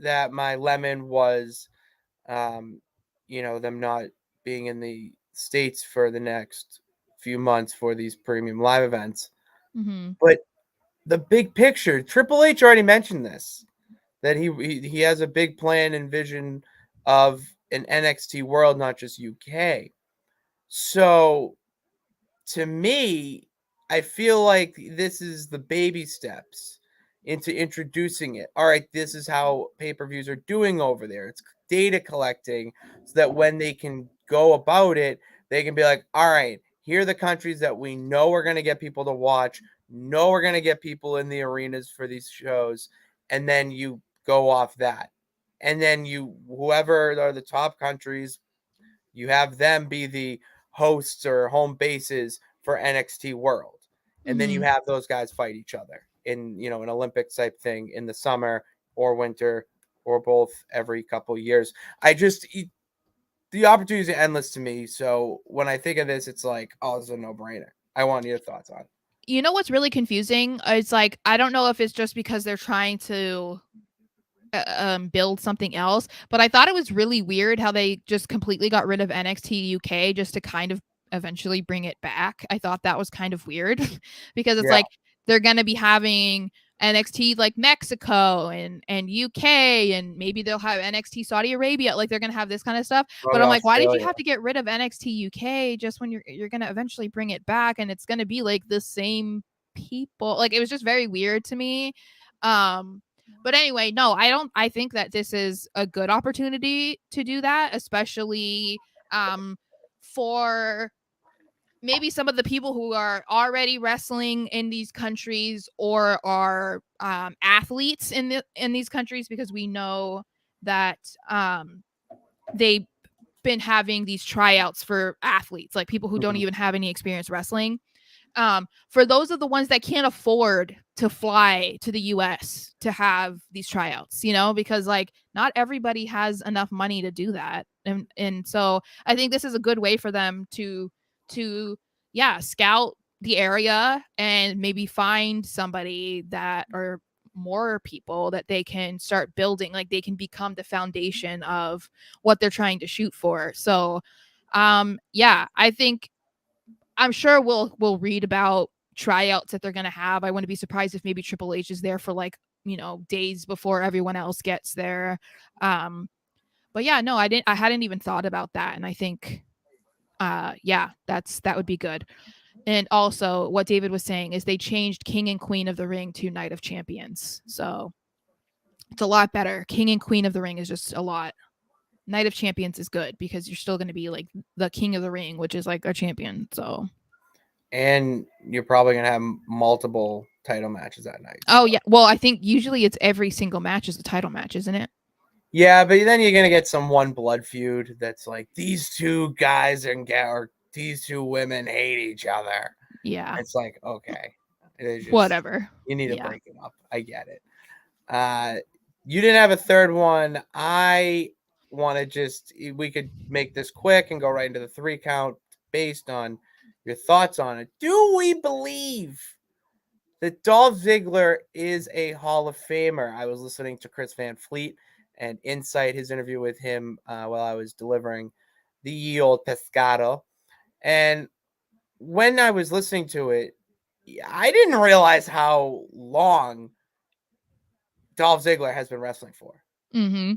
A: that my lemon was, um, them not being in the States for the next few months for these premium live events.
C: Mhm.
A: But the big picture, Triple H already mentioned this, that he has a big plan and vision of an NXT World, not just UK. So to me, I feel like this is the baby steps into introducing it. All right, this is how pay-per-views are doing over there. It's data collecting so that when they can go about it, they can be like, all right, here are the countries that we know we're going to get people to watch, know we're going to get people in the arenas for these shows, and then you go off that. And then whoever are the top countries, you have them be the hosts or home bases for NXT World. And then you
C: Mhm.
A: have those guys fight each other in, an Olympic type thing in the summer or winter or both every couple years. The opportunities are endless to me. So when I think of this, it's like, oh, this is a no brainer. I want your thoughts on it.
C: You know what's really confusing? It's like I don't know if it's just because they're trying to build something else, but I thought it was really weird how they just completely got rid of NXT UK just to kind of eventually bring it back. I thought that was kind of weird because it's
A: Yeah.
C: like they're going to be having NXT like Mexico and UK, and maybe they'll have NXT Saudi Arabia, like they're going to have this kind of stuff. But
A: Probably
C: I'm like, why did you
A: Australia.
C: have to get rid of NXT UK just when you're going to eventually bring it back and it's going to be like the same people? Like it was just very weird to me. Um but anyway, no, I think that this is a good opportunity to do that, especially for maybe some of the people who are already wrestling in these countries or are athletes in these countries, because we know that they've been having these tryouts for athletes, like people who don't
A: Mhm.
C: even have any experience wrestling. For those of the ones that can't afford to fly to the US to have these tryouts, because like not everybody has enough money to do that. And so I think this is a good way for them to yeah, scout the area and maybe find somebody that, or more people that they can start building, like they can become the foundation of what they're trying to shoot for. So yeah, I think I'm sure we'll read about tryouts that they're gonna have. I wouldn't be surprised if maybe Triple H is there for like, days before everyone else gets there. Um, but yeah, no, I hadn't even thought about that. And I think yeah, that would be good. And also what David was saying is they changed King and Queen of the Ring to Night of Champions. So it's a lot better. King and Queen of the Ring is just a lot. Night of Champions is good because you're still going to be like the King of the Ring, which is like a champion. So
A: And you're probably going to have multiple title matches that night.
C: oh
A: So.
C: yeah, well I think usually it's every single match is a title match, isn't it?
A: Yeah, but then you're gonna get some one blood feud that's like these two guys or these two women hate each other.
C: Yeah.
A: It's like, okay, it is just
C: Whatever.
A: you need to
C: Yeah.
A: break it up. I get it. You didn't have a third one. I want to just we could make this quick and go right into the 3 count based on your thoughts on it. Do we believe that Dolph Ziggler is a Hall of Famer? I was listening to Chris Van Fleet and Insight, his interview with him while I was delivering the ye old pescado. And when I was listening to it, I didn't realize how long Dolph Ziggler has been wrestling for.
C: Mm-hmm.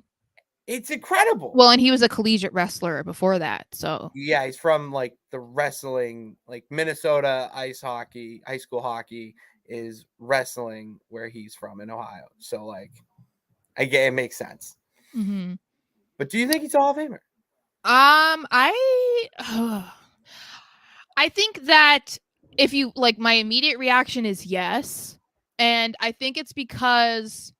A: It's incredible.
C: Well, and he was a collegiate wrestler before that, so
A: Yeah, he's from like the wrestling, like Minnesota ice hockey, high school hockey is wrestling where he's from in Ohio. So like, I get it makes sense.
C: mm-hmm.
A: But do you think he's a Hall of Famer?
C: I think that if you like, my immediate reaction is yes, and I think it's because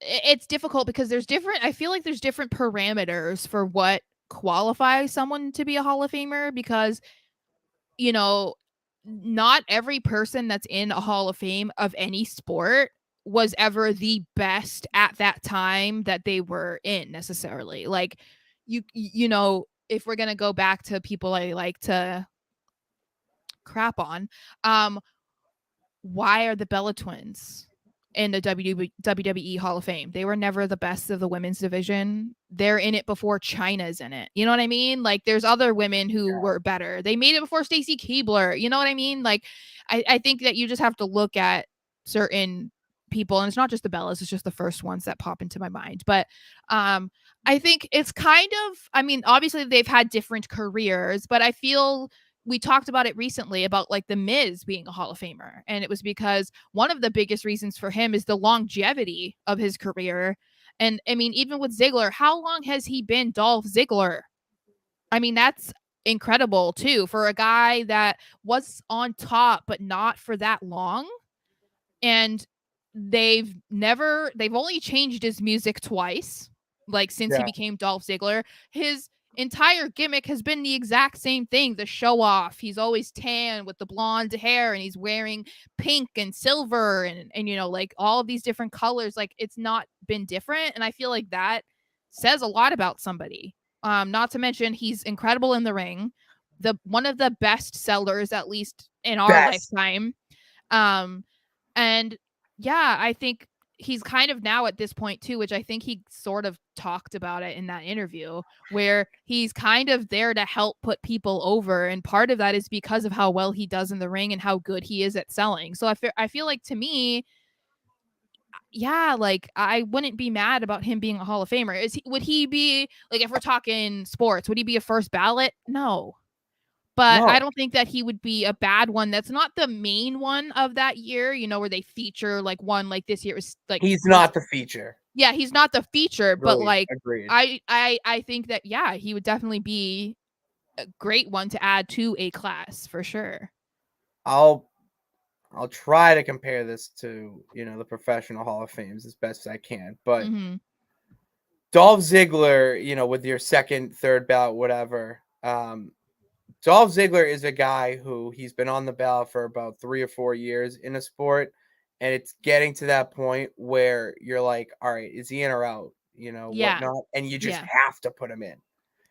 C: it's difficult because there's different. I feel like there's different parameters for what qualifies someone to be a Hall of Famer because you know, not every person that's in a Hall of Fame of any sport was ever the best at that time that they were in necessarily. Like you know, if we're going to go back to people I like to crap on, um why are the Bella Twins in the WWE Hall of Fame? They were never the best of the women's division. They're in it before Chyna's in it. You know what I mean? Like there's other women who were better. They made it before Stacy Keibler. You know what I mean? Like I think that you just have to look at certain people, and it's not just the Bellas, it's just the first ones that pop into my mind. But I think it's kind of, I mean, obviously they've had different careers, but I feel we talked about it recently about like the Miz being a Hall of Famer. And it was because one of the biggest reasons for him is the longevity of his career. And I mean, even with Ziggler, how long has he been Dolph Ziggler? I mean, that's incredible too for a guy that was on top, but not for that long. And they've only changed his music twice, like since he
A: Yeah.
C: became Dolph Ziggler. His entire gimmick has been the exact same thing, the show off. He's always tan with the blonde hair and he's wearing pink and silver and you know, like all of these different colors. Like it's not been different. And I feel like that says a lot about somebody. Not to mention he's incredible in the ring, the one of the best sellers, at least in our
A: Best.
C: lifetime. And yeah, I think he's kind of now at this point too, which I think he sort of talked about it in that interview, where he's kind of there to help put people over. And part of that is because of how well he does in the ring and how good he is at selling. So I feel like to me, yeah, like I wouldn't be mad about him being a Hall of Famer. Would he be like, if we're talking sports, would he be a first ballot? No. But I
A: No,
C: don't think that he would be a bad one. That's not the main one of that year, you know, where they feature like one like this year was like
A: he's
C: was
A: not the feature.
C: yeah, he's not the feature, but
A: Agreed.
C: like
A: Agreed.
C: I think that yeah, he would definitely be a great one to add to a class for sure.
A: I'll try to compare this to, you know, the professional Hall of Fames as best as I can. But
C: Mhm.
A: Dolph Ziggler, you know, with your second, third ballot, whatever, Dolph Ziggler is a guy who he's been on the ballot for about 3 or 4 years in a sport, and it's getting to that point where you're like, "All right, is he in or out?" You know,
C: Yeah.
A: whatnot, and you just
C: Yeah.
A: have to put him in.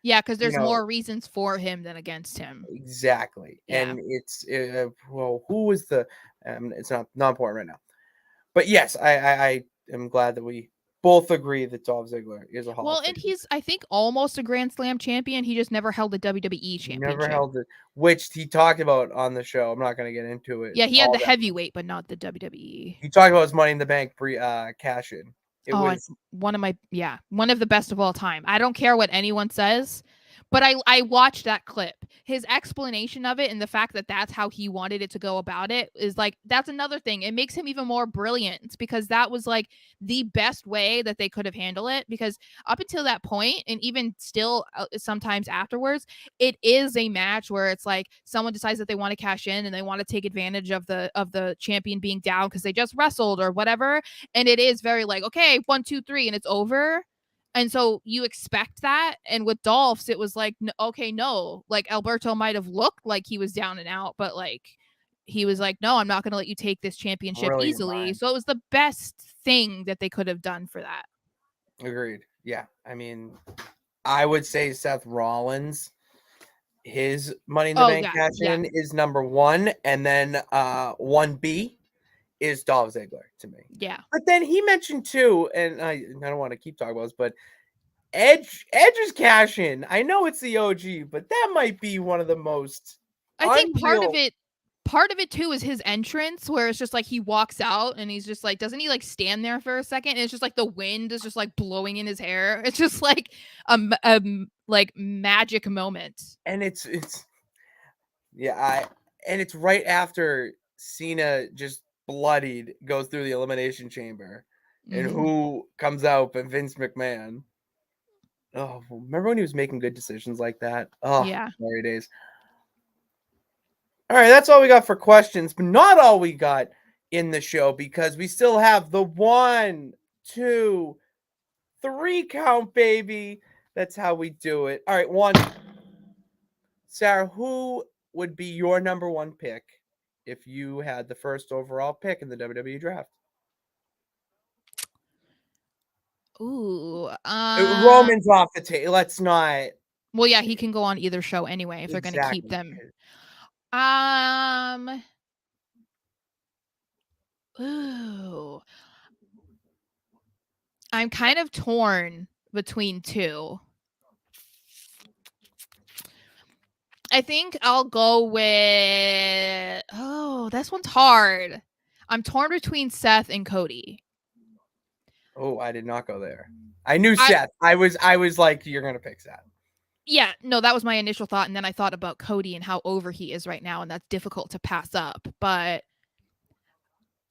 C: Yeah, cuz
A: You
C: there's
A: know,
C: more reasons for him than against him.
A: exactly,
C: Yeah.
A: and it's well, who was the? It's not important right now, but yes, I am glad that we both agree that Dolph Ziggler is a Hall
C: Well,
A: of
C: and
A: Famer.
C: he's I think almost a Grand Slam champion. He just never held the WWE
A: He never
C: championship.
A: held it, which he talked about on the show. I'm not going to get into it
C: Yeah, he had
A: all
C: the
A: that.
C: heavyweight, but not the WWE.
A: He talked about his Money in the Bank cash in. It
C: Oh, and
A: was
C: one of the best of all time. I don't care what anyone says, but I watched that clip. His explanation of it and the fact that that's how he wanted it to go about it is like that's another thing. It makes him even more brilliant because that was like the best way that they could have handled it because up until that point and even still sometimes afterwards, it is a match where it's like someone decides that they want to cash in and they want to take advantage of the champion being down because they just wrestled or whatever, and it is very like, okay, 1, 2, 3, and it's over. And so you expect that. And with Dolph's, it was like, okay, no, like Alberto might have looked like he was down and out, but like he was like, no, I'm not going to let you take this championship
A: brilliant
C: easily.
A: mind.
C: So it was the best thing that they could have done for that.
A: Agreed. Yeah, I mean, I would say Seth Rollins, his Money in the
C: Oh
A: Bank
C: yeah,
A: cash
C: yeah,
A: in is number one, and then 1B is Dolph Ziggler to me.
C: yeah.
A: But then he mentioned too, and I don't want to keep talking about this, but Edge's cash in. I know it's the OG, but that might be one of the most
C: I think
A: unreal.
C: part of it too is his entrance where it's just like he walks out and he's just like doesn't he like stand there for a second and it's just like the wind is just like blowing in his hair. It's just like like magic moment.
A: And it's yeah, and it's right after Cena just bloodied goes through the elimination chamber. And
C: Mhm.
A: who comes out but Vince McMahon? Oh, remember when he was making good decisions like that? Oh,
C: Yeah.
A: glory days. All right, that's all we got for questions, but not all we got in the show because we still have the 1, 2, 3 count, baby. That's how we do it. All right, one. Sarah, who would be your number one pick if you had the first overall pick in the WWE draft?
C: Ooh.
A: Roman's off the table. Let's not
C: Well, yeah, he can go on either show anyway if they're going to keep
A: exactly.
C: them. Um Ooh. I'm kind of torn between two. I think I'll go with oh, this one's hard. I'm torn between Seth and Cody.
A: Oh, I did not go there. I knew
C: I
A: Seth. I was like, you're gonna pick Seth.
C: Yeah, no, that was my initial thought, and then I thought about Cody and how over he is right now, and that's difficult to pass up. But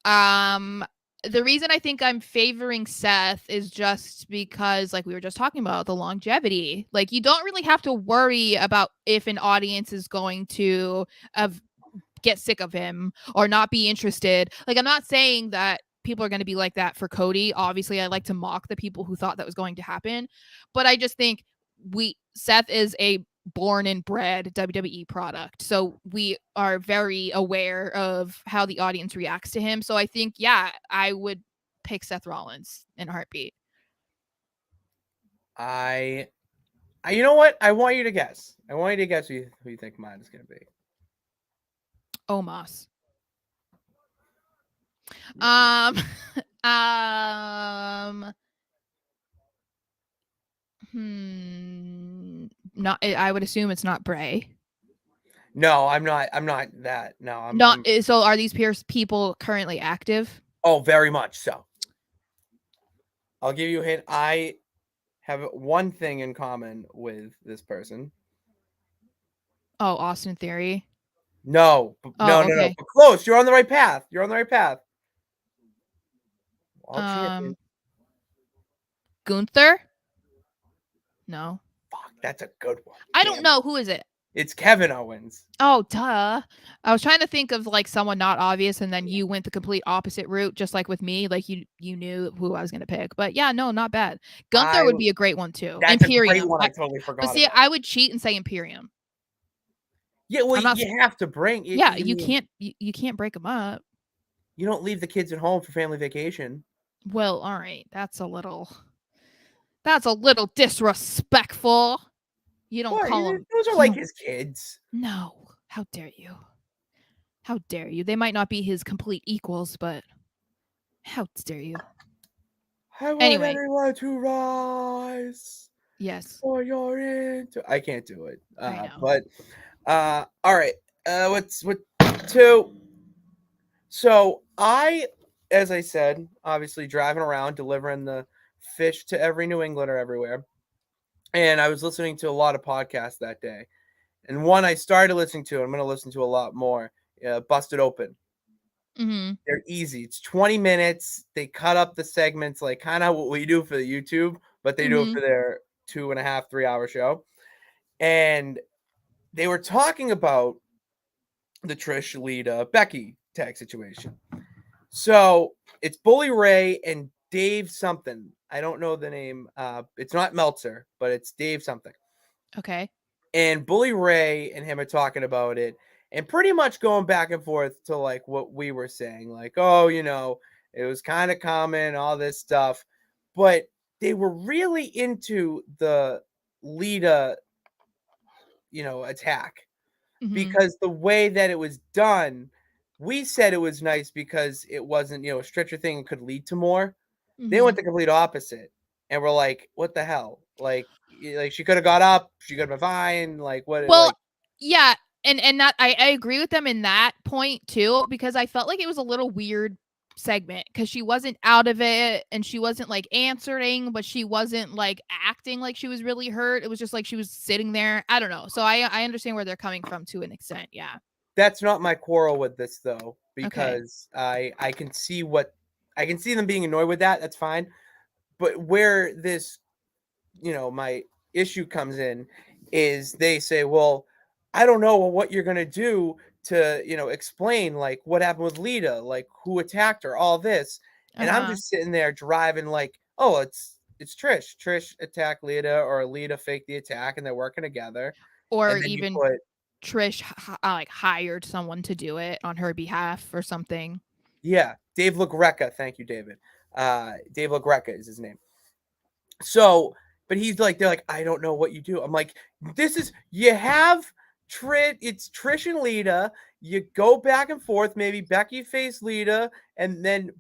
C: um the reason I think I'm favoring Seth is just because like we were just talking about the longevity. Like you don't really have to worry about if an audience is going to get sick of him or not be interested. Like I'm not saying that people are going to be like that for Cody. Obviously, I like to mock the people who thought that was going to happen, but I just think Seth is a born and bred WWE product. So we are very aware of how the audience reacts to him. So I think yeah, I would pick Seth Rollins in a heartbeat.
A: I you know what? I want you to guess. I want you to guess who you think mine is gonna be.
C: Omos.
A: Yeah.
C: Um um not I would assume it's not Bray.
A: No, I'm not that. No,
C: Not
A: I'm
C: so are these people currently active?
A: oh, very much so. I'll give you a hint. I have one thing in common with this person.
C: Oh, Austin Theory.
A: No, no,
C: Oh,
A: no, no.
C: okay.
A: But close. You're on the right path. You're on the right path. All champion.
C: Um, Gunther? No.
A: Fuck, that's a good one.
C: I don't
A: Damn it.
C: know. Who is it?
A: It's Kevin Owens.
C: Oh, duh. I was trying to think of like someone not obvious, and then you went the complete opposite route, just like with me. Like you knew who I was gonna pick. But yeah, no, not bad. Gunther
A: I
C: would be a great one too.
A: That's a great
C: Imperium.
A: one. I totally
C: But
A: forgot
C: see,
A: about.
C: I would cheat and say Imperium.
A: Yeah, well,
C: I'm not.
A: you have to bring it.
C: Yeah,
A: I mean,
C: you can't break them up.
A: you don't leave the kids at home for family vacation.
C: Well, all right. That's a little disrespectful. You don't
A: What?
C: call them.
A: Those are
C: You
A: like
C: don't.
A: his kids.
C: No. How dare you? How dare you? They might not be his complete equals, but how dare you?
A: I want
C: Anyway,
A: everyone to rise
C: yes,
A: for your into. I can't do it.
C: I know.
A: But all right. What two? So as I said, obviously driving around delivering the fish to every New Englander everywhere, and I was listening to a lot of podcasts that day. And one I started listening to, I'm going to listen to a lot more. Busted Open.
C: Mm-hmm.
A: They're easy. It's 20 minutes. They cut up the segments like kind of what we do for the YouTube, but they do it
C: Mm-hmm.
A: for their 2.5, 3 hour show. And they were talking about the Trish Lita Becky tag situation. So it's Bully Ray and Dave something. I don't know the name. It's not Meltzer, but it's Dave something.
C: Okay.
A: And Bully Ray and him are talking about it and pretty much going back and forth to like what we were saying, like, oh, it was kind of common, all this stuff. But they were really into the Lita, attack,
C: Hmm.
A: because the way that it was done, we said it was nice because it wasn't, a stretcher thing and could lead to more. They went
C: Hmm.
A: the complete opposite, and we're like, "What the hell?" Like she could have got up, she could have been fine. Like what?
C: Well,
A: Like
C: yeah, and that I agree with them in that point too, because I felt like it was a little weird segment because she wasn't out of it and she wasn't like answering, but she wasn't like acting like she was really hurt. It was just like she was sitting there. I don't know. So I understand where they're coming from to an extent. Yeah.
A: that's not my quarrel with this though,
C: Okay.
A: because I can see them being annoyed with that. That's fine, but where this my issue comes in is they say, well, I don't know what you're going to do to, explain like what happened with Lita, like who attacked her, all this. And I'm
C: Uh-huh.
A: just sitting there driving like, oh, it's Trish. Trish attacked Lita, or Lita faked the attack, and they're working together.
C: Or
A: And then you
C: even
A: put,
C: Trish like hired someone to do it on her behalf or something.
A: yeah, Dave LaGreca. Thank you, David. Dave LaGreca is his name. So, but he's like, they're like, I don't know what you do. I'm like, this is you have it's Trish and Lita. You go back and forth. Maybe Becky face Lita, and then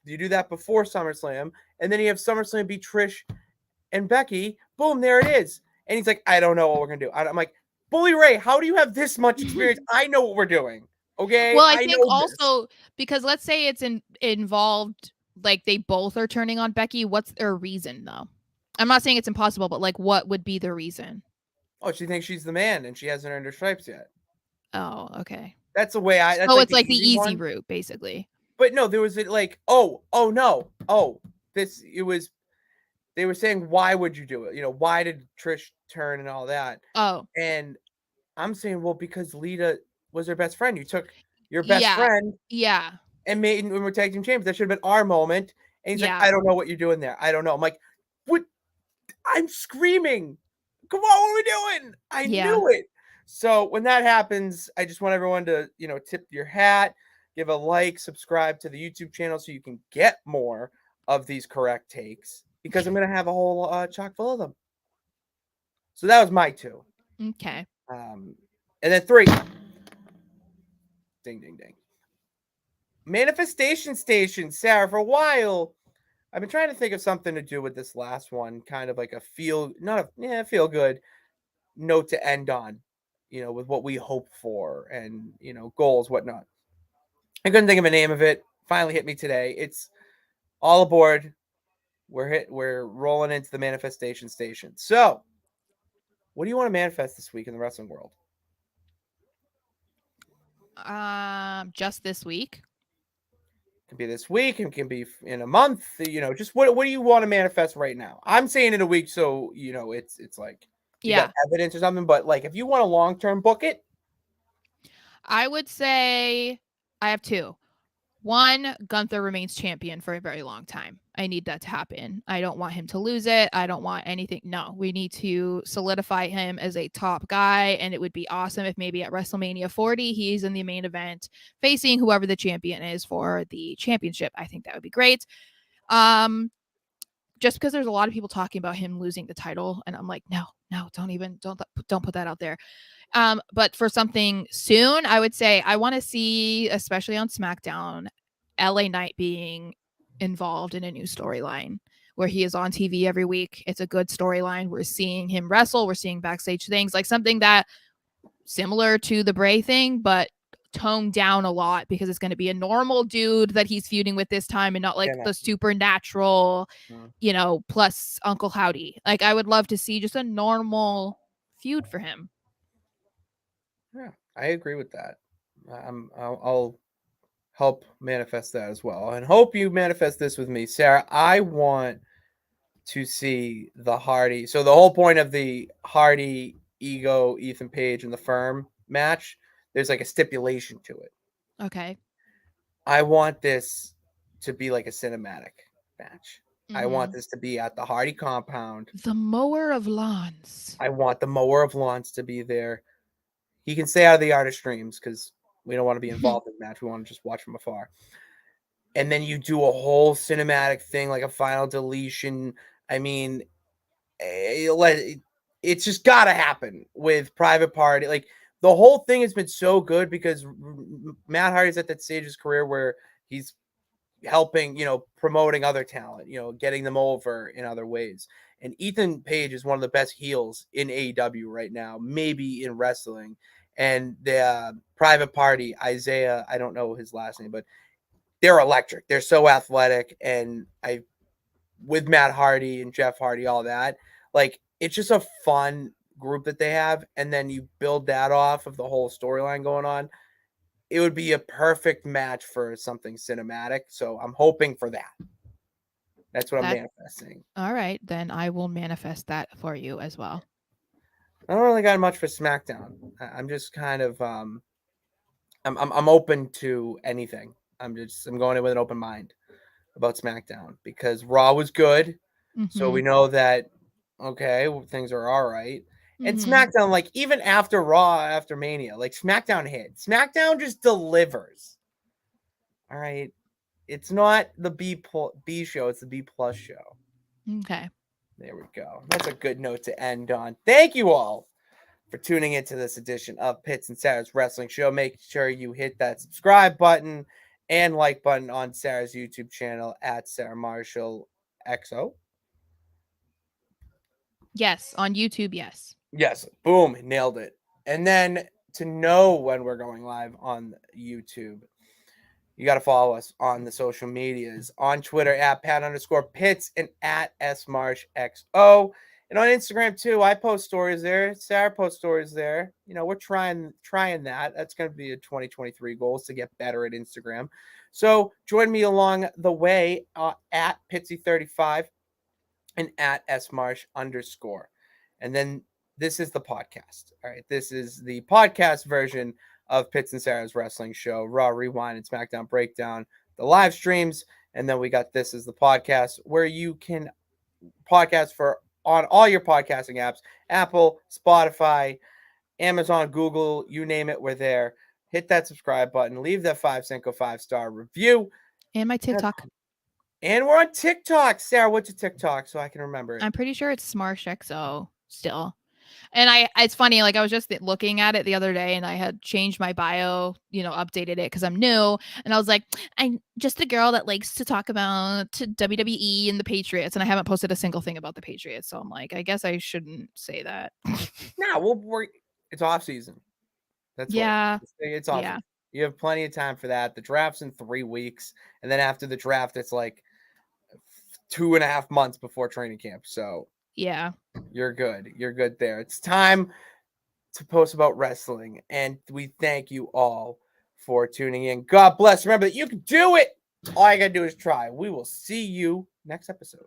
A: you do that before SummerSlam, and then you have SummerSlam be Trish and Becky. Boom, there it is. And he's like, I don't know what we're gonna do. I'm like, Bully Ray, how do you have this much experience? I know what we're doing. Okay,
C: Well, I
A: I
C: think
A: know this.
C: also because let's say it's involved, like they both are turning on Becky. What's their reason though? I'm not saying it's impossible, but like, what would be the reason?
A: Oh, she thinks she's the man, and she hasn't earned her stripes yet.
C: Oh, okay.
A: That's the way I. That's
C: So
A: like
C: it's
A: the
C: like the
A: easy
C: easy
A: one.
C: route, basically.
A: But no, there was like, oh no, this it was. They were saying, why would you do it? Why did Trish turn and all that?
C: Oh,
A: And I'm saying, well, because Lita was her best friend. You took your best
C: yeah,
A: friend
C: yeah,
A: and made and we're tag team champions. That should have been our moment. And he's like,
C: yeah.
A: I don't know what you're doing there. I don't know. I'm like, what? I'm screaming. Come on, what are we doing? I
C: Yeah.
A: knew it. So when that happens, I just want everyone to, tip your hat, give a like, subscribe to the YouTube channel so you can get more of these correct takes, because I'm going to have a whole chock full of them. So that was my two.
C: Okay.
A: And then three. Ding, ding, ding. Manifestation Station, Sarah, for a while. I've been trying to think of something to do with this last one, kind of like a feel good note to end on, with what we hope for and, goals, whatnot. I couldn't think of a name of it. Finally hit me today. It's all aboard. We're rolling into the manifestation station. So, what do you want to manifest this week in the wrestling world?
C: Just this week.
A: It can be this week, it can be in a month, just what do you want to manifest right now? I'm saying in a week, so it's like you got
C: Yeah.
A: evidence or something, but like if you want a long-term book it.
C: I would say I have two. One, Gunther remains champion for a very long time. I need that to happen. I don't want him to lose it. I don't want anything. No, we need to solidify him as a top guy. And it would be awesome if maybe at WrestleMania 40, he's in the main event facing whoever the champion is for the championship. I think that would be great. Just because there's a lot of people talking about him losing the title. And I'm like, no, don't put that out there. But for something soon, I would say I want to see, especially on SmackDown, LA Knight being involved in a new storyline where he is on TV every week. It's a good storyline. We're seeing him wrestle. We're seeing backstage things, like something that similar to the Bray thing, but toned down a lot, because it's going to be a normal dude that he's feuding with this time and not like
A: Yeah,
C: the supernatural,
A: no.
C: plus Uncle Howdy. Like I would love to see just a normal feud for him.
A: Yeah, I agree with that. I'll help manifest that as well, and hope you manifest this with me, Sarah. I want to see the Hardy. So the whole point of the Hardy, Ego, Ethan Page, and the Firm match, there's like a stipulation to it.
C: Okay.
A: I want this to be like a cinematic match. I want
C: Mm-hmm.
A: this to be at the Hardy compound.
C: The mower of lawns.
A: I want the mower of lawns to be there. He can stay out of the artist streams because we don't want to be involved in the match. We want to just watch from afar. And then you do a whole cinematic thing, like a final deletion, I mean, it's just got to happen with Private Party. Like the whole thing has been so good because Matt Hardy's at that stage of his career where he's helping, promoting other talent, getting them over in other ways. And Ethan Page is one of the best heels in AEW right now, maybe in wrestling. And the Private Party, Isaiah, I don't know his last name, but they're electric. They're so athletic. And with Matt Hardy and Jeff Hardy, all that, like it's just a fun group that they have. And then you build that off of the whole storyline going on. It would be a perfect match for something cinematic. So I'm hoping for that. That's what I'm manifesting.
C: All right, then I will manifest that for you as well.
A: I don't really got much for SmackDown. I'm just kind of I'm open to anything. I'm going in with an open mind about SmackDown because Raw was good. So we know that okay, things are all right. And SmackDown, like even after Raw, after Mania, like SmackDown hit. SmackDown just delivers. All right. It's not the B show, it's the B plus show.
C: Okay.
A: There we go. That's a good note to end on. Thank you all for tuning into this edition of Pitts and Sarah's Wrestling Show. Make sure you hit that subscribe button and like button on Sarah's YouTube channel at Sarah Marshall XO.
C: Yes, on YouTube, yes.
A: Yes, boom, nailed it. And then to know when we're going live on YouTube, you got to follow us on the social medias on Twitter at Pat_Pitts and at SMarshXO. And on Instagram too. I post stories there. Sarah posts stories there. We're trying that. That's going to be a 2023 goals to get better at Instagram. So join me along the way at Pitsy35 and at SMarsh_. And then this is the podcast. All right. This is the podcast version of Pitts and Sarah's Wrestling Show, Raw Rewind and SmackDown Breakdown, the live streams. And then we got This Is the Podcast, where you can podcast on all your podcasting apps, Apple, Spotify, Amazon, Google, you name it, we're there. Hit that subscribe button, leave that 5-star review.
C: And my TikTok.
A: And we're on TikTok. Sarah, what's your TikTok so I can remember it?
C: I'm pretty sure it's SmarshXO still. And it's funny, like I was just looking at it the other day and I had changed my bio, updated it because I'm new. And I was like, I'm just a girl that likes to talk about WWE and the Patriots. And I haven't posted a single thing about the Patriots. So I'm like, I guess I shouldn't say that.
A: No, it's off season. That's it's off.
C: Yeah.
A: You have plenty of time for that. The draft's in 3 weeks. And then after the draft, it's like 2.5 months before training camp. So
C: yeah,
A: you're good. You're good there. It's time to post about wrestling. And we thank you all for tuning in. God bless. Remember that you can do it. All you got to do is try. We will see you next episode.